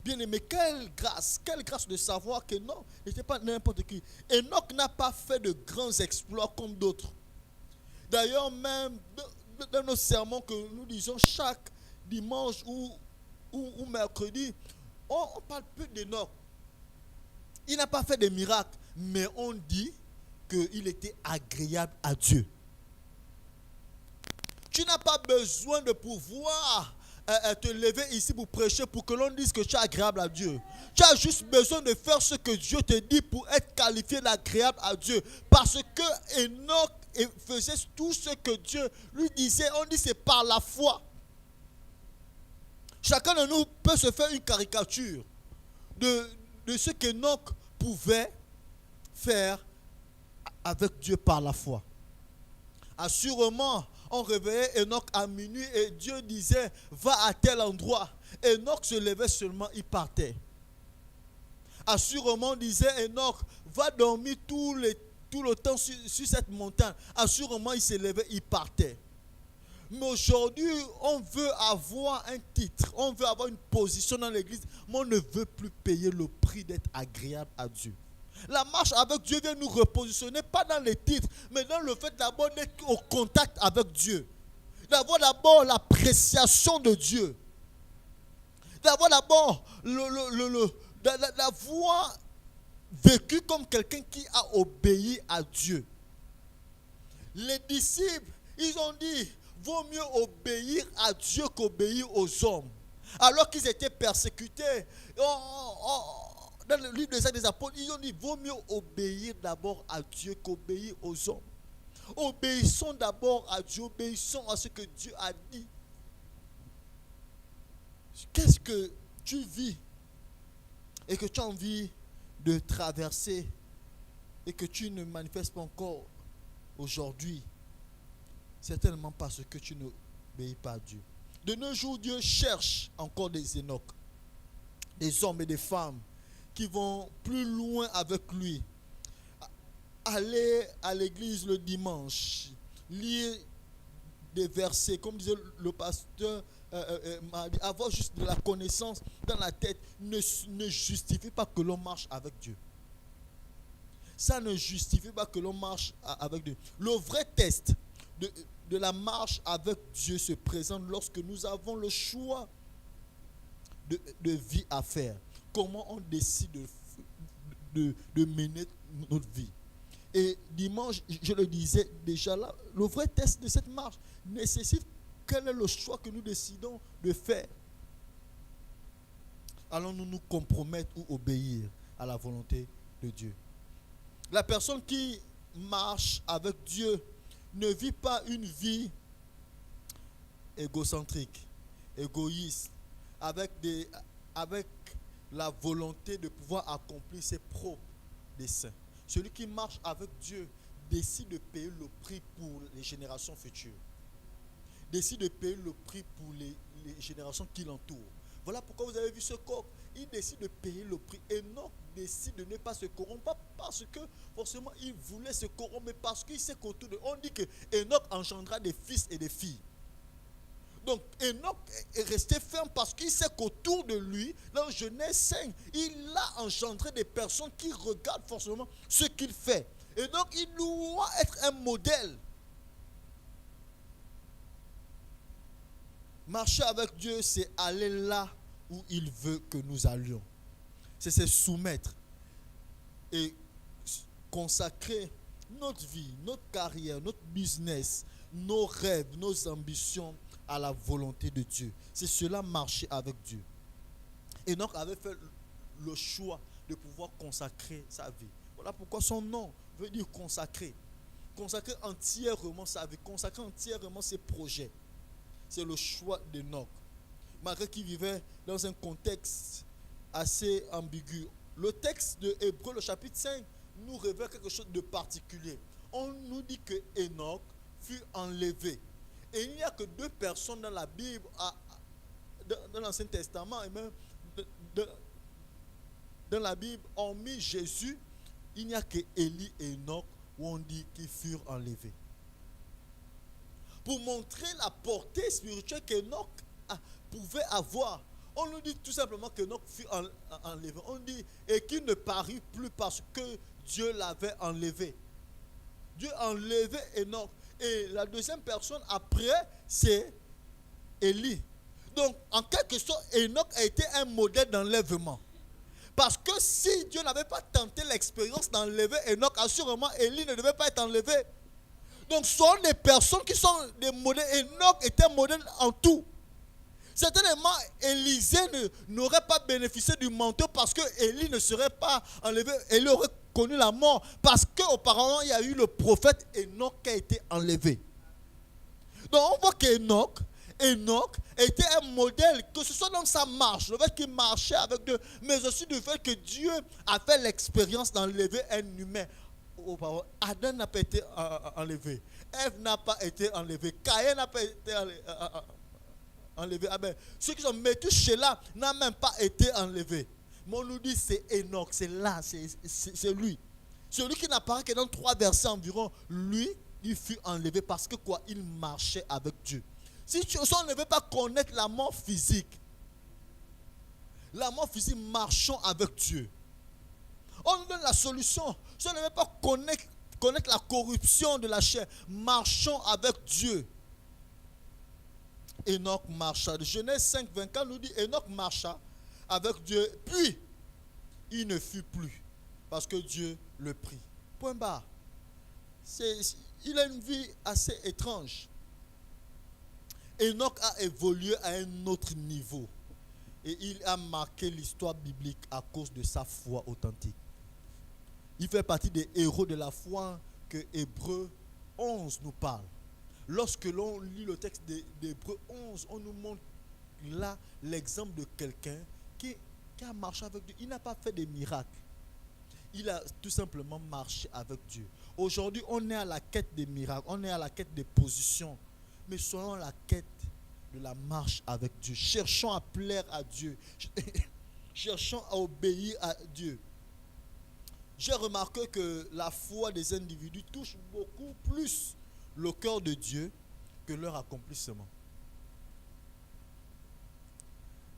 Bien aimé, quelle grâce de savoir qu'Enoch n'était pas n'importe qui. Enoch n'a pas fait de grands exploits comme d'autres. D'ailleurs, même dans nos sermons que nous disons chaque dimanche ou mercredi, on parle peu d'Enoch. Il n'a pas fait de miracles, mais on dit qu'il était agréable à Dieu. Tu n'as pas besoin de pouvoir te lever ici pour prêcher, pour que l'on dise que tu es agréable à Dieu. Tu as juste besoin de faire ce que Dieu te dit pour être qualifié d'agréable à Dieu. Parce que Enoch faisait tout ce que Dieu lui disait. On dit c'est par la foi. Chacun de nous peut se faire une caricature de ce qu'Enoch pouvait faire avec Dieu par la foi. Assurément, on réveillait Enoch à minuit et Dieu disait, va à tel endroit. Enoch se levait seulement, il partait. Assurément, disait Enoch, va dormir tout le temps sur cette montagne. Assurément, il se levait, il partait. Mais aujourd'hui, on veut avoir un titre, on veut avoir une position dans l'église, mais on ne veut plus payer le prix d'être agréable à Dieu. La marche avec Dieu vient nous repositionner, pas dans les titres, mais dans le fait d'abord d'être au contact avec Dieu. D'avoir d'abord l'appréciation de Dieu. D'avoir d'abord d'avoir vécu comme quelqu'un qui a obéi à Dieu. Les disciples, ils ont dit, vaut mieux obéir à Dieu qu'obéir aux hommes. Alors qu'ils étaient persécutés, dans le livre des Actes des Apôtres, ils ont dit, vaut mieux obéir d'abord à Dieu qu'obéir aux hommes. Obéissons d'abord à Dieu, obéissons à ce que Dieu a dit. Qu'est-ce que tu vis et que tu as envie de traverser et que tu ne manifestes pas encore aujourd'hui? Certainement parce que tu n'obéis pas à Dieu. De nos jours, Dieu cherche encore des Enoch, des hommes et des femmes qui vont plus loin avec lui. Aller à l'église le dimanche, lire des versets, comme disait le pasteur, avoir juste de la connaissance dans la tête ne justifie pas que l'on marche avec Dieu. Ça ne justifie pas que l'on marche avec Dieu. Le vrai test de la marche avec Dieu se présente lorsque nous avons le choix de vie à faire. Comment on décide de mener notre vie. Et dimanche, je le disais déjà là, le vrai test de cette marche nécessite quel est le choix que nous décidons de faire. Allons-nous nous compromettre ou obéir à la volonté de Dieu? La personne qui marche avec Dieu ne vit pas une vie égocentrique, égoïste, avec la volonté de pouvoir accomplir ses propres desseins. Celui qui marche avec Dieu décide de payer le prix pour les générations futures. Décide de payer le prix pour les générations qui l'entourent. Voilà pourquoi vous avez vu ce coq. Il décide de payer le prix. Enoch décide de ne pas se corrompre. Pas parce que forcément il voulait se corrompre, mais parce qu'il sait qu'autour de... On dit que Enoch engendra des fils et des filles. Donc Enoch est resté ferme parce qu'il sait qu'autour de lui, dans Genèse 5, il a engendré des personnes qui regardent forcément ce qu'il fait. Et donc il doit être un modèle. Marcher avec Dieu, c'est aller là où il veut que nous allions. C'est se soumettre et consacrer notre vie, notre carrière, notre business, nos rêves, nos ambitions à la volonté de Dieu. C'est cela, marcher avec Dieu. Enoch avait fait le choix de pouvoir consacrer sa vie. Voilà pourquoi son nom veut dire consacrer. Consacrer entièrement sa vie, consacrer entièrement ses projets. C'est le choix d'Enoch. Malgré qu'il vivait dans un contexte assez ambigu. Le texte de Hébreux, le chapitre 5, nous révèle quelque chose de particulier. On nous dit que Enoch fut enlevé. Et il n'y a que 2 personnes dans la Bible, dans l'Ancien Testament, et même dans la Bible, hormis Jésus, il n'y a que Élie et Enoch où on dit qu'ils furent enlevés. Pour montrer la portée spirituelle qu'Enoch pouvait avoir, on nous dit tout simplement qu'Enoch fut enlevé. On dit, et qu'il ne parut plus parce que Dieu l'avait enlevé. Dieu a enlevé Enoch. Et la deuxième personne après, c'est Élie. Donc, en quelque sorte, Enoch a été un modèle d'enlèvement. Parce que si Dieu n'avait pas tenté l'expérience d'enlever Enoch, assurément Élie ne devait pas être enlevé. Donc ce sont des personnes qui sont des modèles. Enoch était modèle en tout. Certainement, Élisée n'aurait pas bénéficié du manteau parce que Élie ne serait pas enlevé. Élie aurait connu la mort. Parce qu'auparavant, il y a eu le prophète Enoch qui a été enlevé. Donc on voit qu'Enoch était un modèle, que ce soit dans sa marche, le fait qu'il marchait avec Dieu, mais aussi du fait que Dieu a fait l'expérience d'enlever un humain. Adam n'a pas été enlevé. Ève n'a pas été enlevée. Caïn n'a pas été enlevé. Ah ben, ceux qui sont Méthushélah n'a même pas été enlevé. Mais on nous dit c'est Enoch, c'est là, c'est lui. Celui qui n'apparaît que dans 3 versets environ, lui, il fut enlevé parce que quoi? Il marchait avec Dieu. Si on ne veut pas connaître la mort physique, marchons avec Dieu. On nous donne la solution. Si on ne veut pas connaître la corruption de la chair, marchons avec Dieu. Enoch marcha. Genèse 5, 24 nous dit Enoch marcha avec Dieu, puis il ne fut plus parce que Dieu le prit. Point barre. Il a une vie assez étrange. Enoch a évolué à un autre niveau et il a marqué l'histoire biblique à cause de sa foi authentique. Il fait partie des héros de la foi que Hébreux 11 nous parle. Lorsque l'on lit le texte d'Hébreux 11, on nous montre là l'exemple de quelqu'un qui a marché avec Dieu. Il n'a pas fait des miracles. Il a tout simplement marché avec Dieu. Aujourd'hui, on est à la quête des miracles, on est à la quête des positions. Mais soyons à la quête de la marche avec Dieu. Cherchons à plaire à Dieu. Cherchons à obéir à Dieu. J'ai remarqué que la foi des individus touche beaucoup plus le cœur de Dieu que leur accomplissement.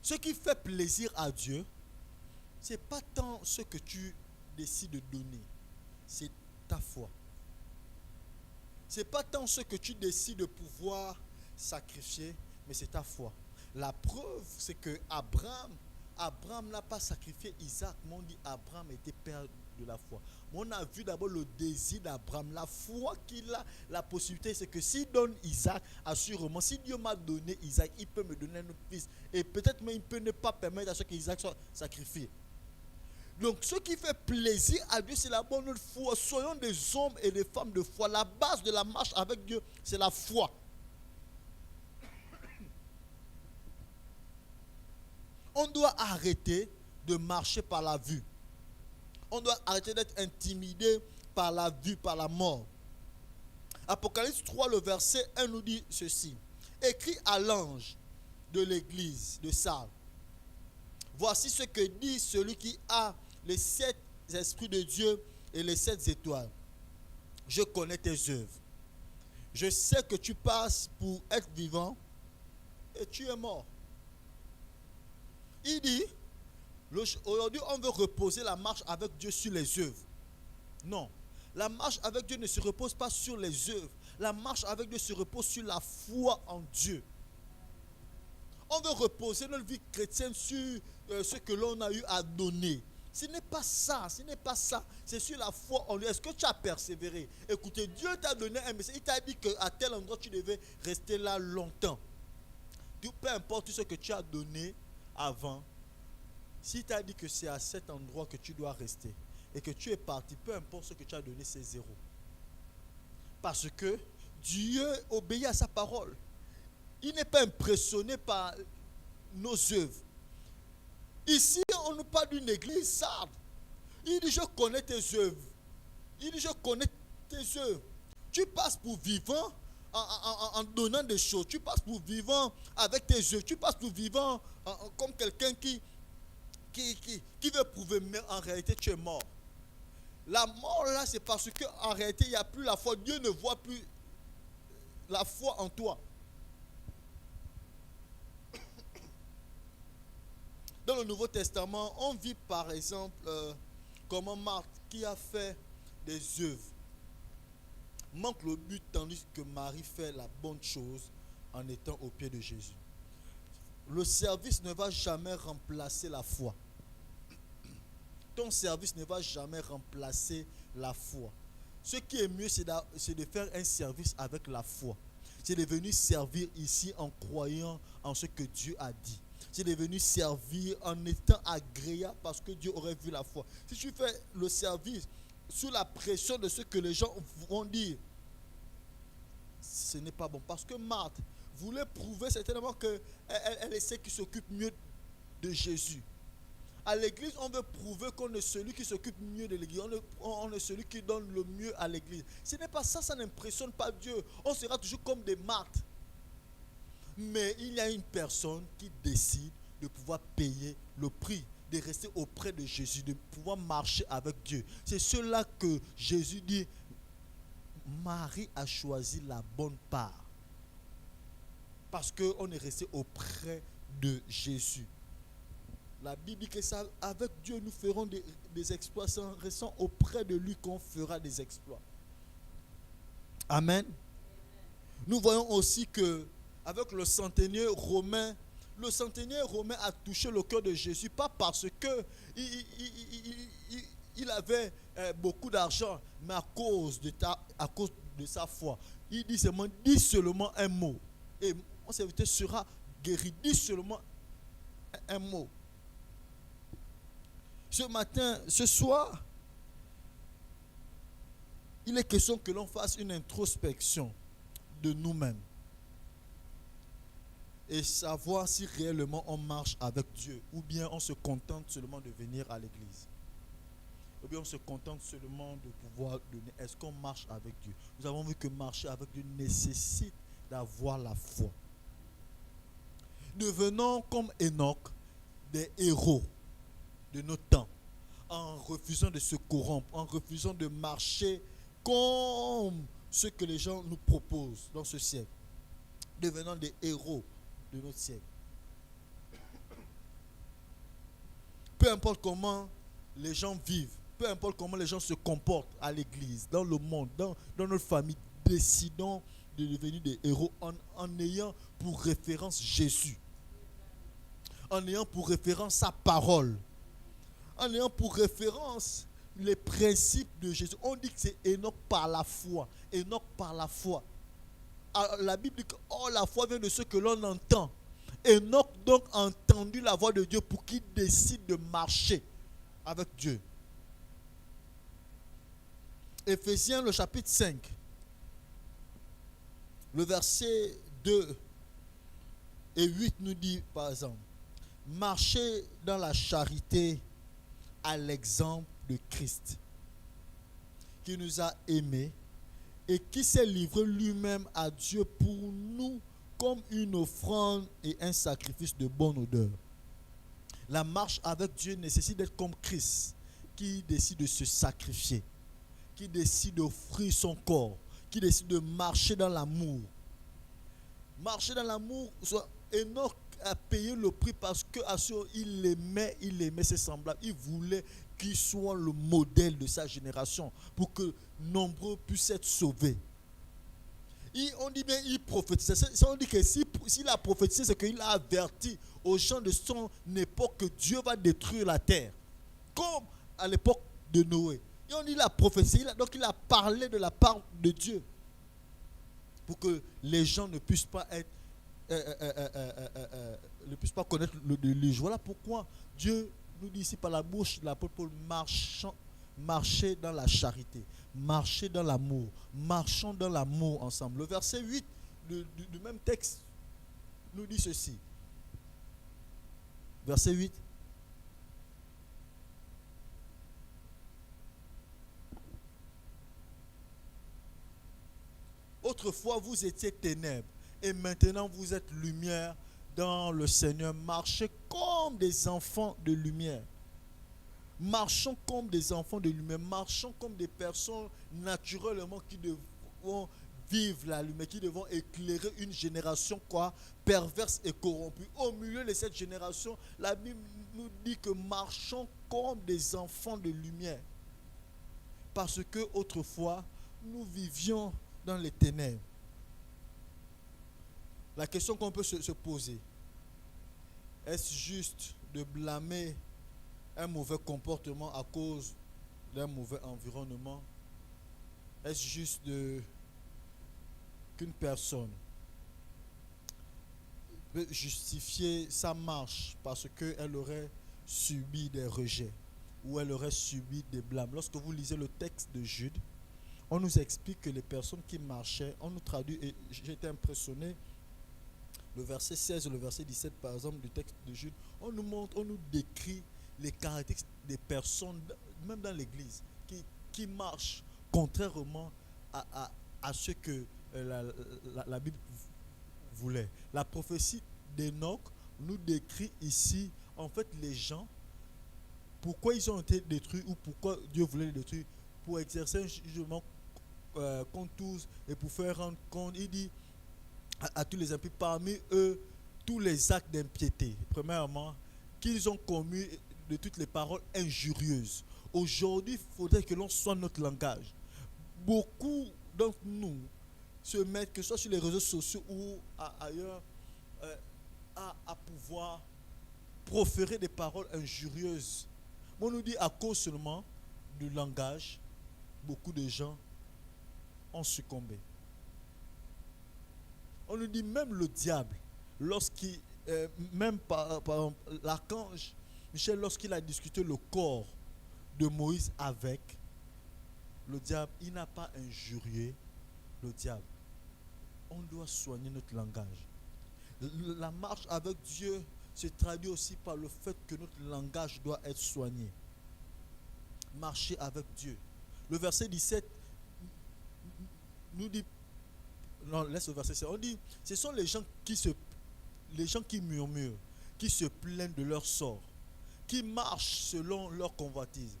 Ce qui fait plaisir à Dieu, ce n'est pas tant ce que tu décides de donner, c'est ta foi. Ce n'est pas tant ce que tu décides de pouvoir sacrifier, mais c'est ta foi. La preuve, c'est que Abraham n'a pas sacrifié Isaac, mais on dit Abraham était père de la foi. Mais on a vu d'abord le désir d'Abraham, la foi qu'il a, la possibilité, c'est que s'il donne Isaac, assurément, si Dieu m'a donné Isaac, il peut me donner un autre fils. Et peut-être même il peut ne pas permettre à ce qu'Isaac soit sacrifié. Donc ce qui fait plaisir à Dieu, c'est la bonne foi. Soyons des hommes et des femmes de foi. La base de la marche avec Dieu, c'est la foi. On doit arrêter de marcher par la vue. On doit arrêter d'être intimidé par la vue, par la mort. Apocalypse 3, le verset 1 nous dit ceci. Écrit à l'ange de l'église de Sardes. Voici ce que dit celui qui a les 7 esprits de Dieu et les 7 étoiles. Je connais tes œuvres. Je sais que tu passes pour être vivant et tu es mort. Il dit, aujourd'hui on veut reposer la marche avec Dieu sur les œuvres. Non, la marche avec Dieu ne se repose pas sur les œuvres. La marche avec Dieu se repose sur la foi en Dieu. On veut reposer notre vie chrétienne sur ce que l'on a eu à donner. Ce n'est pas ça, c'est sur la foi en lui. Est-ce que tu as persévéré? Écoutez, Dieu t'a donné un message. Il t'a dit qu'à tel endroit tu devais rester là longtemps. Peu importe ce que tu as donné avant, s'il t'a dit que c'est à cet endroit que tu dois rester et que tu es parti, peu importe ce que tu as donné, c'est zéro. Parce que Dieu obéit à sa parole. Il n'est pas impressionné par nos œuvres. Ici, on nous parle d'une église Sardes. Il dit, je connais tes œuvres. Il dit, je connais tes œuvres. Tu passes pour vivant en donnant des choses. Tu passes pour vivant avec tes œuvres. Tu passes pour vivant comme quelqu'un qui veut prouver, mais en réalité, tu es mort. La mort, là, c'est parce qu'en réalité, il n'y a plus la foi. Dieu ne voit plus la foi en toi. Dans le Nouveau Testament, on vit par exemple comment Marthe, qui a fait des œuvres, manque le but, tandis que Marie fait la bonne chose en étant au pied de Jésus. Le service ne va jamais remplacer la foi. ton service ne va jamais remplacer la foi. Ce qui est mieux, c'est de faire un service avec la foi. C'est de venir servir ici en croyant en ce que Dieu a dit. C'est de venir servir en étant agréable parce que Dieu aurait vu la foi. Si tu fais le service sous la pression de ce que les gens vont dire, ce n'est pas bon. Parce que Marthe voulait prouver certainement qu'elle est celle qui s'occupe mieux de Jésus. À l'église, on veut prouver qu'on est celui qui s'occupe mieux de l'église. On est celui qui donne le mieux à l'église. Ce n'est pas ça, ça n'impressionne pas Dieu. On sera toujours comme des Marthes. Mais il y a une personne qui décide de pouvoir payer le prix, de rester auprès de Jésus, de pouvoir marcher avec Dieu. C'est cela que Jésus dit, Marie a choisi la bonne part. Parce qu'on est resté auprès de Jésus. La Bible dit que ça, avec Dieu, nous ferons des exploits. C'est en restant auprès de lui qu'on fera des exploits. Amen. Nous voyons aussi que avec le centenier romain a touché le cœur de Jésus, pas parce que il avait beaucoup d'argent, mais à cause de sa foi. Il dit seulement, dis seulement un mot, et mon serviteur sera guéri. Dis seulement un mot. Ce soir, il est question que l'on fasse une introspection de nous-mêmes et savoir si réellement on marche avec Dieu ou bien on se contente seulement de venir à l'église. Ou bien on se contente seulement de pouvoir donner. Est-ce qu'on marche avec Dieu? Nous avons vu que marcher avec Dieu nécessite d'avoir la foi. Devenons comme Enoch des héros de notre temps, en refusant de se corrompre, en refusant de marcher comme ce que les gens nous proposent dans ce siècle. Devenons des héros de notre siècle. Peu importe comment les gens vivent, peu importe comment les gens se comportent à l'église, dans le monde, dans notre famille, décidons de devenir des héros en ayant pour référence Jésus, en ayant pour référence sa parole, en ayant pour référence les principes de Jésus. On dit que c'est Enoch par la foi. Enoch par la foi. Alors, la Bible dit que la foi vient de ce que l'on entend. Enoch donc a entendu la voix de Dieu pour qu'il décide de marcher avec Dieu. Éphésiens le chapitre 5, le verset 2 et 8 nous dit par exemple, marchez dans la charité à l'exemple de Christ, qui nous a aimés et qui s'est livré lui-même à Dieu pour nous comme une offrande et un sacrifice de bonne odeur. La marche avec Dieu nécessite d'être comme Christ, qui décide de se sacrifier, qui décide d'offrir son corps, qui décide de marcher dans l'amour. Marcher dans l'amour, Enoch a payé le prix parce qu'il aimait ses semblables. Il voulait qu'il soit le modèle de sa génération pour que nombreux puissent être sauvés. On dit bien il prophétisait. On dit que s'il a prophétisé, c'est qu'il a averti aux gens de son époque que Dieu va détruire la terre, comme à l'époque de Noé. Et on dit il a prophétisé, donc il a parlé de la part de Dieu pour que les gens ne puissent pas être ne puissent pas connaître le déluge. Voilà pourquoi Dieu nous dit ici par la bouche de l'apôtre Paul, marcher dans la charité, marcher dans l'amour, marchons dans l'amour ensemble. Le verset 8 du même texte nous dit ceci. Verset 8. Autrefois vous étiez ténèbres et maintenant vous êtes lumière dans le Seigneur. Marchez comme des enfants de lumière. Marchons comme des enfants de lumière. Marchons comme des personnes naturellement qui devront vivre la lumière, qui devront éclairer une génération perverse et corrompue. Au milieu de cette génération, la Bible nous dit que marchons comme des enfants de lumière. Parce que autrefois, nous vivions dans les ténèbres. La question qu'on peut se poser, est-ce juste de blâmer un mauvais comportement à cause d'un mauvais environnement? Est-ce juste qu'une personne peut justifier sa marche parce qu'elle aurait subi des rejets ou elle aurait subi des blâmes? Lorsque vous lisez le texte de Jude, on nous explique que les personnes qui marchaient, on nous traduit, et j'ai été impressionné, le verset 16 et le verset 17 par exemple du texte de Jude, on nous montre, on nous décrit les caractéristiques des personnes, même dans l'église, qui marchent contrairement à ce que la Bible voulait. La prophétie d'Enoch nous décrit ici, en fait, les gens, pourquoi ils ont été détruits ou pourquoi Dieu voulait les détruire, pour exercer un jugement contre tous et pour faire rendre compte. Il dit à tous les impies, parmi eux, tous les actes d'impiété. Premièrement, qu'ils ont commis de toutes les paroles injurieuses. Aujourd'hui, il faudrait que l'on soit notre langage. Beaucoup d'entre nous se mettent, que ce soit sur les réseaux sociaux ou ailleurs, à pouvoir proférer des paroles injurieuses. On nous dit à cause seulement du langage, beaucoup de gens ont succombé. On nous dit même le diable, lorsqu'il, même par exemple, l'archange Michel, lorsqu'il a discuté le corps de Moïse avec le diable, il n'a pas injurié le diable. On doit soigner notre langage. La marche avec Dieu se traduit aussi par le fait que notre langage doit être soigné. Marcher avec Dieu. Le verset 17 nous dit, non, laisse le verset 17, on dit, ce sont les gens qui murmurent, qui se plaignent de leur sort, qui marchent selon leur convoitise.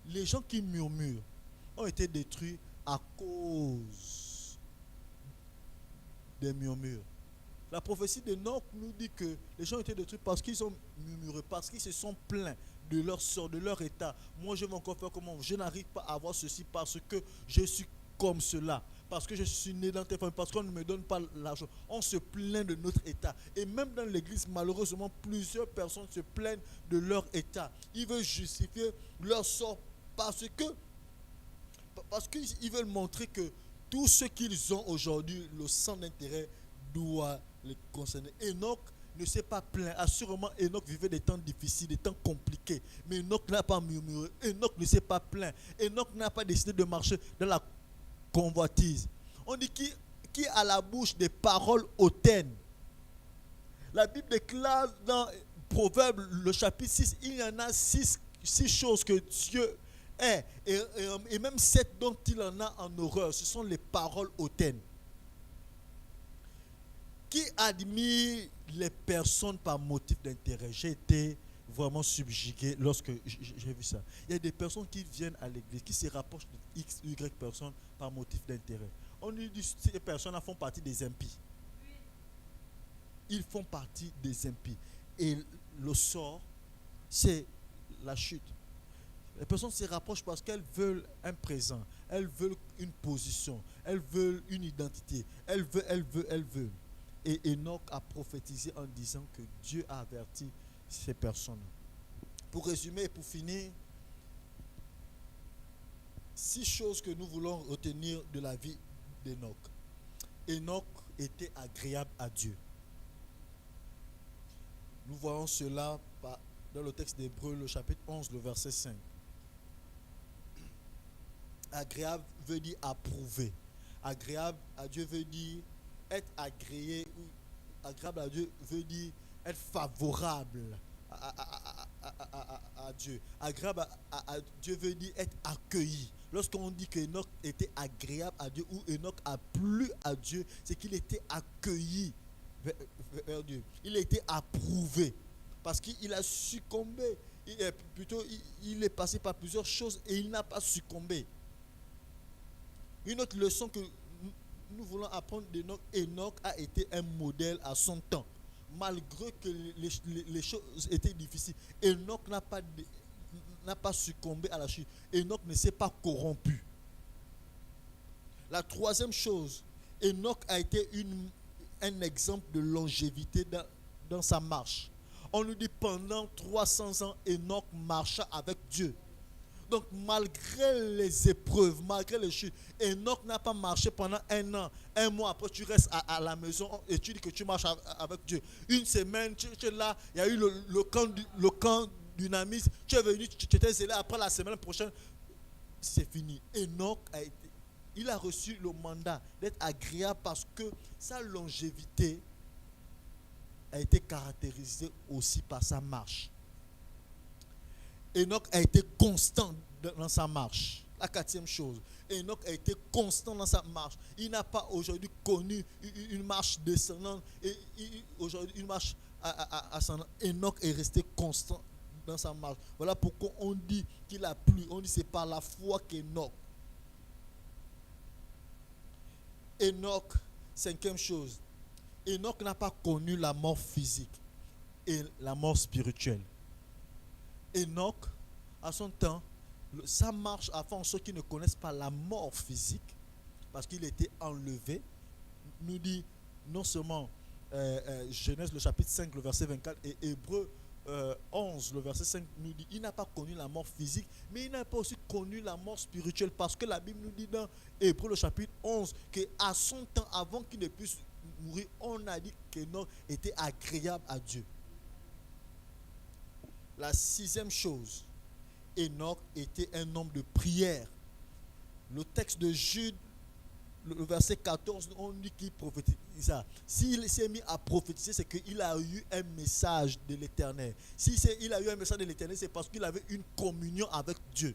Les gens qui murmurent ont été détruits à cause des murmures. La prophétie d'Enoch nous dit que les gens ont été détruits parce qu'ils ont murmuré, parce qu'ils se sont plaints de leur sort, de leur état. Moi, je vais encore faire comment? Je n'arrive pas à avoir ceci parce que je suis comme cela, parce que je suis né dans tes familles, parce qu'on ne me donne pas l'argent. On se plaint de notre état. Et même dans l'église, malheureusement, plusieurs personnes se plaignent de leur état. Ils veulent justifier leur sort parce qu'ils veulent montrer que tout ce qu'ils ont aujourd'hui, le centre d'intérêt doit les concerner. Enoch ne s'est pas plaint. Assurément, Enoch vivait des temps difficiles, des temps compliqués. Mais Enoch n'a pas murmuré. Enoch ne s'est pas plaint. Enoch n'a pas décidé de marcher dans la convoitise. On dit qui a la bouche des paroles hautaines. La Bible déclare dans Proverbe, le chapitre 6, il y en a six choses que Dieu est. Et même 7 dont il en a en horreur. Ce sont les paroles hautaines. Qui admire les personnes par motif d'intérêt? J'ai été vraiment subjugué lorsque j'ai vu ça. Il y a des personnes qui viennent à l'église, qui se rapprochent de X, Y personnes par motif d'intérêt. On nous dit que ces personnes font partie des impies. Ils font partie des impies. Et le sort, c'est la chute. Les personnes se rapprochent parce qu'elles veulent un présent, elles veulent une position, elles veulent une identité, elles veulent. Et Enoch a prophétisé en disant que Dieu a averti ces personnes. Pour résumer et pour finir, 6 choses que nous voulons retenir de la vie d'Enoch. Enoch était agréable à Dieu. Nous voyons cela dans le texte d'Hébreux, le chapitre 11, le verset 5. Agréable veut dire approuvé. Agréable à Dieu veut dire être agréé, ou agréable à Dieu veut dire être favorable à Dieu. Agréable à Dieu veut dire être accueilli. Lorsqu'on dit qu'Enoch était agréable à Dieu ou Enoch a plu à Dieu, c'est qu'il était accueilli vers Dieu. Il a été approuvé parce qu'il a succombé. Il est passé par plusieurs choses et il n'a pas succombé. Une autre leçon que nous voulons apprendre d'Enoch, Enoch a été un modèle à son temps. Malgré que les choses étaient difficiles, Enoch n'a pas succombé à la chute. Enoch ne s'est pas corrompu. La troisième chose, Enoch a été un exemple de longévité dans sa marche. On nous dit pendant 300 ans, Enoch marcha avec Dieu. Donc malgré les épreuves, malgré les chutes, Enoch n'a pas marché pendant 1 an. 1 mois après, tu restes à la maison et tu dis que tu marches avec Dieu. 1 semaine, tu es là, il y a eu le camp dynamisme. Tu es venu, tu t'es zélé. Après la semaine prochaine, c'est fini. Enoch il a reçu le mandat d'être agréable parce que sa longévité a été caractérisée aussi par sa marche. Enoch a été constant dans sa marche. La 4e chose, Enoch a été constant dans sa marche. Il n'a pas aujourd'hui connu une marche descendante et aujourd'hui une marche ascendante. Enoch est resté constant dans sa marche. Voilà pourquoi on dit qu'il a plu. On dit c'est par la foi qu'Enoch. Enoch, 5e chose, Enoch n'a pas connu la mort physique et la mort spirituelle. Enoch, à son temps, sa marche a fait en sorte qu'ils ne connaissent pas la mort physique, parce qu'il était enlevé. Nous dit non seulement Genèse le chapitre 5, le verset 24, et Hébreux 11, le verset 5 nous dit, il n'a pas connu la mort physique, mais il n'a pas aussi connu la mort spirituelle, parce que la Bible nous dit dans Hébreux le chapitre 11, qu'à son temps, avant qu'il ne puisse mourir, on a dit qu'Enoch était agréable à Dieu. La 6e chose, Enoch était un homme de prière. Le texte de Jude, le verset 14, on dit qu'il prophétise. S'il s'est mis à prophétiser, c'est qu'il a eu un message de l'Éternel. Il a eu un message de l'Éternel, c'est parce qu'il avait une communion avec Dieu.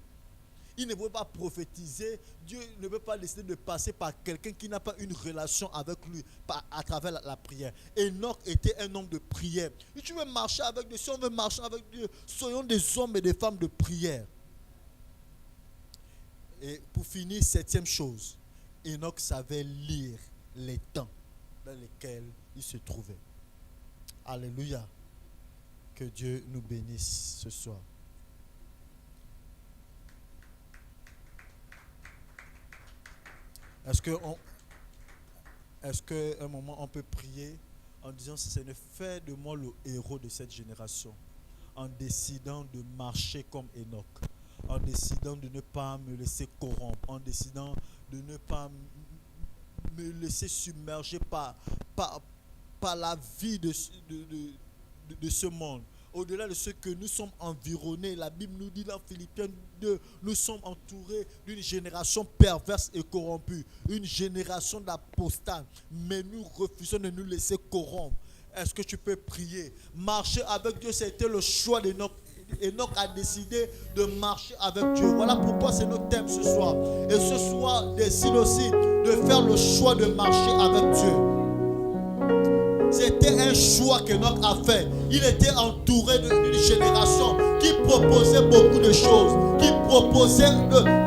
Il ne veut pas prophétiser. Dieu ne veut pas décider de passer par quelqu'un qui n'a pas une relation avec lui à travers la prière. Enoch était un homme de prière. Si tu veux marcher avec Dieu, si on veut marcher avec Dieu, soyons des hommes et des femmes de prière. Et pour finir, 7e chose, Enoch savait lire les temps dans lesquels il se trouvait. Alléluia. Que Dieu nous bénisse ce soir. Est-ce qu'à un moment on peut prier en disant Seigneur, fais de moi le héros de cette génération, en décidant de marcher comme Enoch, en décidant de ne pas me laisser corrompre, en décidant de ne pas me laisser submerger par la vie de ce monde. Au-delà de ce que nous sommes environnés, la Bible nous dit dans Philippiens 2, nous sommes entourés d'une génération perverse et corrompue, une génération d'apostates, mais nous refusons de nous laisser corrompre. Est-ce que tu peux prier? Marcher avec Dieu, c'était le choix d'Enoch. Enoch a décidé de marcher avec Dieu. Voilà pourquoi c'est notre thème ce soir. Et ce soir, décide aussi de faire le choix de marcher avec Dieu. C'était un choix qu'Enoch a fait. Il était entouré d'une génération qui proposait beaucoup de choses, qui proposait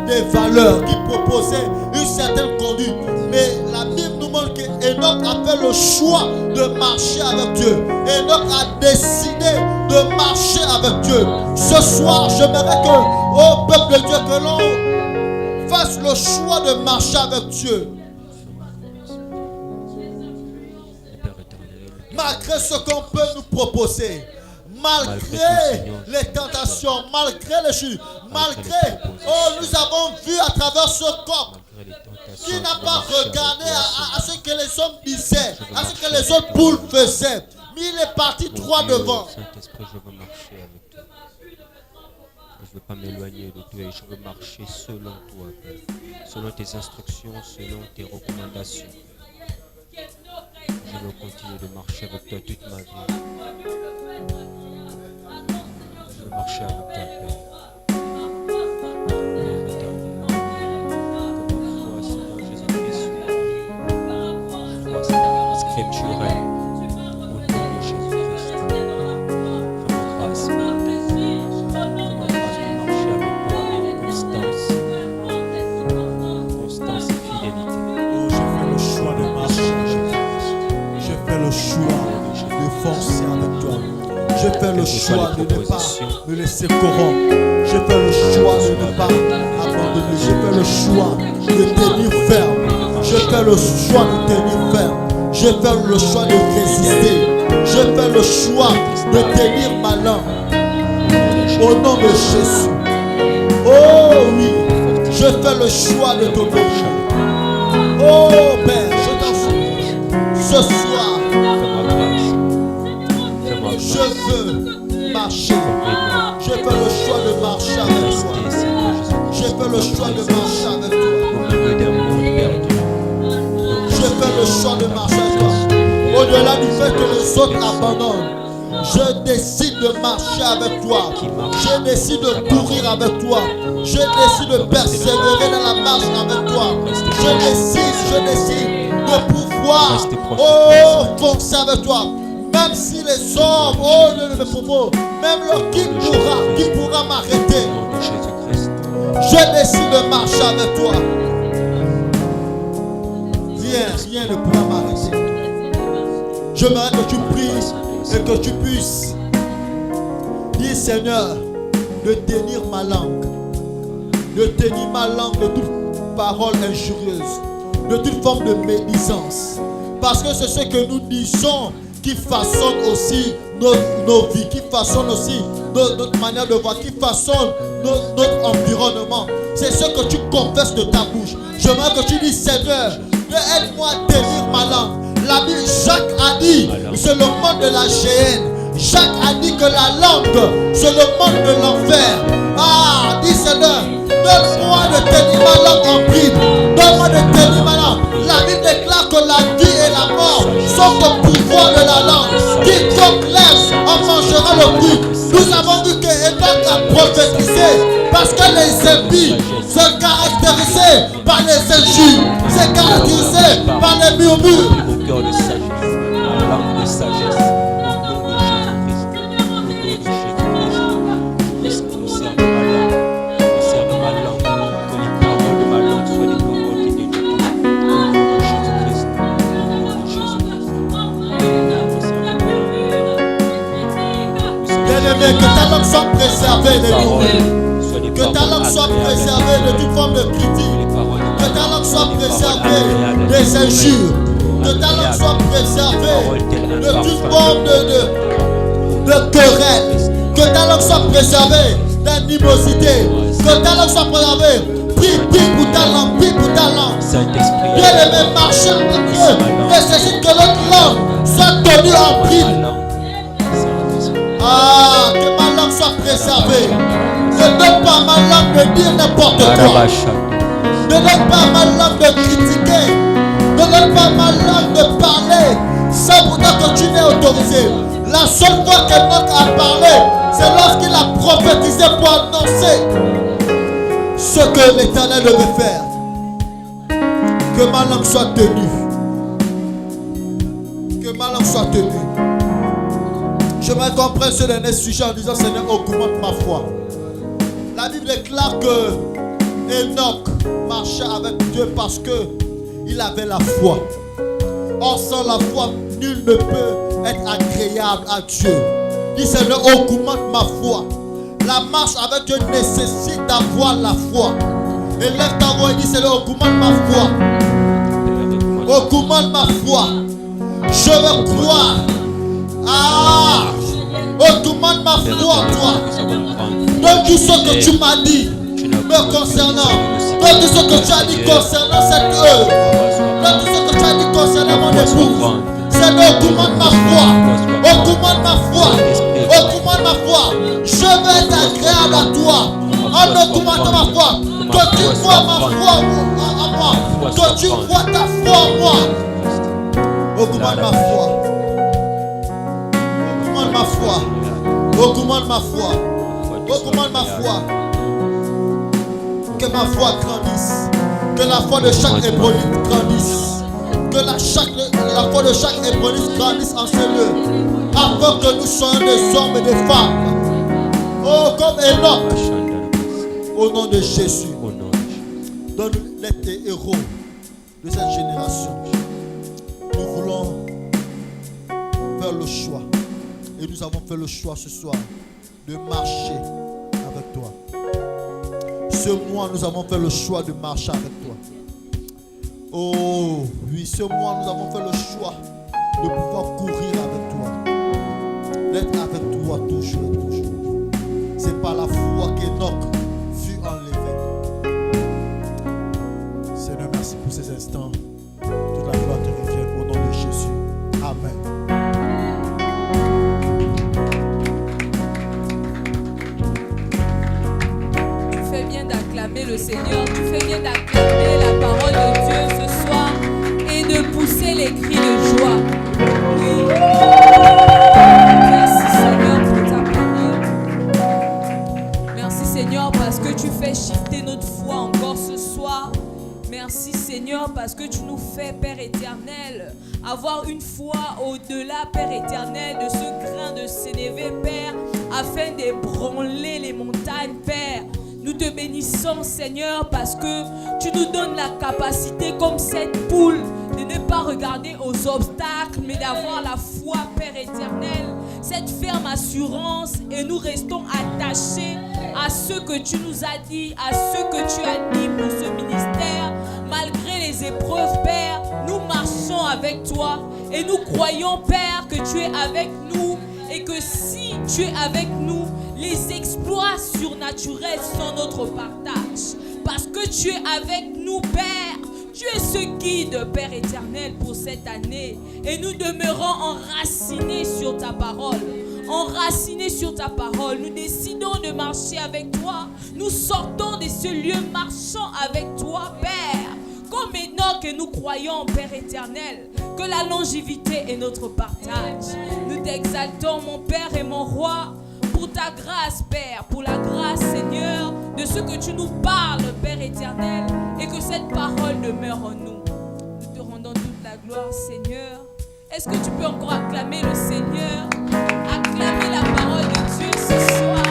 des valeurs, qui proposait une certaine conduite. Mais la Bible nous montre qu'Enoch a fait le choix de marcher avec Dieu. Enoch a décidé de marcher avec Dieu. Ce soir, j'aimerais que, au peuple de Dieu, que l'on fasse le choix de marcher avec Dieu. Malgré ce qu'on peut nous proposer, malgré les tentations, malgré les chutes, malgré, nous avons vu à travers ce corps qui n'a pas regardé à ce que les hommes disaient, à ce que les autres poules faisaient, mais il est parti droit devant. Saint-Esprit, je veux marcher avec toi. Je ne veux pas m'éloigner de toi et je veux marcher selon toi, Père, selon tes instructions, selon tes recommandations. Je veux continuer de marcher avec toi toute ma vie. Je veux marcher avec toi, Père. Père éternel, que ma foi, Seigneur Jésus-Christ, soit scripturelle. Au nom de Jésus-Christ. Fais-moi grâce, Père. Fais-moi grâce de marcher avec toi avec constance et fidélité. Oh, je fais le choix de marcher. Je fais le choix de forcer avec toi. Je fais le choix de ne pas me laisser corrompre. Je fais le choix de ne pas abandonner. Je fais le choix de tenir ferme. Je fais le choix de tenir ferme. Je fais le choix de résister. Je fais le choix de tenir ma langue. Au nom de Jésus. Oh oui. Je fais le choix de t'obéir. Oh Père, je t'en supplie. Ce soir, je veux marcher. Je fais le choix de marcher avec toi. Je fais le choix de marcher avec toi. Je fais le choix de marcher avec toi. Au-delà du fait que les autres abandonnent, je décide de marcher avec toi. Je décide de courir avec toi. Je décide de persévérer dans la marche avec toi. Je décide de pouvoir foncer avec toi. Même si les hommes, même qui pourra m'arrêter. Je décide de marcher avec toi. Rien ne pourra m'arrêter. J'aimerais que tu pries et que tu puisses dire, Seigneur, de tenir ma langue. De tenir ma langue de toute parole injurieuse, de toute forme de médisance. Parce que c'est ce que nous disons qui façonne aussi nos vies, qui façonne aussi notre manière de voir, qui façonne notre environnement. C'est ce que tu confesses de ta bouche. J'aimerais que tu dises, Seigneur, aide-moi à tenir ma langue. La Bible, Jacques a dit, c'est le monde de la géhenne. Jacques a dit que la langue, c'est le monde de l'enfer. Ah, dis Seigneur, donne-moi de tenir ma langue en bride. Donne-moi de tenir ma langue. La Bible déclare que la vie et la mort sont au pouvoir de la langue. Quiconque lève en mangera le fruit. Nous avons vu que Enoch a prophétisé parce que les impies se caractérisaient par les injures, se caractérisaient par les murmures. Au cœur de sagesse, la langue de sagesse, au nom de Jésus-Christ, nous servons ma langue, nous servons ma langue, que les paroles de ma langue soient des paroles qui délivrent, au nom de Jésus-Christ, au nom de Jésus-Christ. Bien-aimé, que ta langue soit préservée de nous. Que ta langue soit préservée de toute forme de critique. Que ta langue soit préservée des injures. Que ta langue soit préservée de toute forme de querelle. Que ta langue soit préservée d'animosité. Que ta langue soit préservée. Prie pour ta langue, prie pour ta langue. Bien-aimé, marcher avec Dieu nécessite que notre langue soit tenue en bride. Ah, que ma langue soit préservée. Ne donne pas à ma langue de dire n'importe quoi. Ne donne pas à ma langue de critiquer. Ne donne pas à ma langue de parler sans pourtant que tu n'es autorisé. La seule fois qu'Enoch a parlé, c'est lorsqu'il a prophétisé pour annoncer ce que l'Éternel devait faire. Que ma langue soit tenue. Que ma langue soit tenue. J'aimerais qu'on prenne ce dernier sujet en disant, Seigneur, augmente ma foi. La Bible déclare que Enoch marchait avec Dieu parce qu'il avait la foi. Or, sans la foi, nul ne peut être agréable à Dieu. Dis, Seigneur, augmente ma foi. La marche avec Dieu nécessite d'avoir la foi. Élève ta voix et dis, Seigneur, augmente ma foi. Augmente ma foi. Je veux croire. Ah! Augmente ma foi en toi. Donne tout ce que tu m'as dit me concernant. Donne tout ce que tu as dit concernant cette œuvre. Donne tout ce que tu as dit concernant mon épouse. Seigneur, augmente ma foi. Augmente ma foi. Augmente ma foi. Je veux être agréable à toi. En augmentant ma foi. Que tu vois ma foi en moi. Que tu vois ta foi en moi. Augmente ma foi. Augmente ma foi. Augmente ma foi. Augmente ma foi. Que ma foi grandisse. Que la foi de chaque hébrolite grandisse. Que la foi de chaque hébrolite grandisse en ce lieu. Afin que nous soyons des hommes et des femmes. Oh, comme Enoch. Au nom de Jésus. Donne-nous d'être des héros de cette génération. Nous voulons faire le choix. Et nous avons fait le choix ce soir de marcher avec toi. Ce mois, nous avons fait le choix de marcher avec toi. Oh, oui, ce mois, nous avons fait le choix de pouvoir courir avec toi. d'être avec toi toujours et toujours. C'est par la foi qu'Enoch fut enlevé. Seigneur, merci pour ces instants. Toute la gloire te revient au nom de Jésus. Amen. Tu fais bien d'acclamer le Seigneur, tu fais bien d'acclamer la parole de Dieu ce soir et de pousser les cris de joie. Oui. Merci Seigneur pour ta parole. Merci Seigneur parce que tu fais shifter notre foi encore ce soir. Merci Seigneur parce que tu nous fais, Père éternel, avoir une foi au-delà, Père éternel, de ce grain de sénévé, Père, afin d'ébranler les montagnes, Père. Nous te bénissons, Seigneur, parce que tu nous donnes la capacité, comme cette poule, de ne pas regarder aux obstacles, mais d'avoir la foi, Père éternel, cette ferme assurance, et nous restons attachés à ce que tu nous as dit, à ce que tu as dit pour ce ministère. Malgré les épreuves, Père, nous marchons avec toi et nous croyons, Père, que tu es avec nous et que si tu es avec nous, les exploits surnaturels sont notre partage. Parce que tu es avec nous, Père. Tu es ce guide, Père éternel, pour cette année. Et nous demeurons enracinés sur ta parole. Enracinés sur ta parole. Nous décidons de marcher avec toi. Nous sortons de ce lieu marchant avec toi, Père. Comme Enoch, et nous croyons, Père éternel, que la longévité est notre partage. Nous t'exaltons, mon Père et mon Roi, pour ta grâce, Père, pour la grâce, Seigneur, de ce que tu nous parles, Père éternel, et que cette parole demeure en nous. Nous te rendons toute la gloire, Seigneur. Est-ce que tu peux encore acclamer le Seigneur? Acclamer la parole de Dieu ce soir.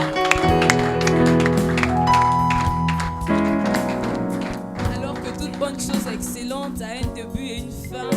Alors que toute bonne chose excellente a un début et une fin,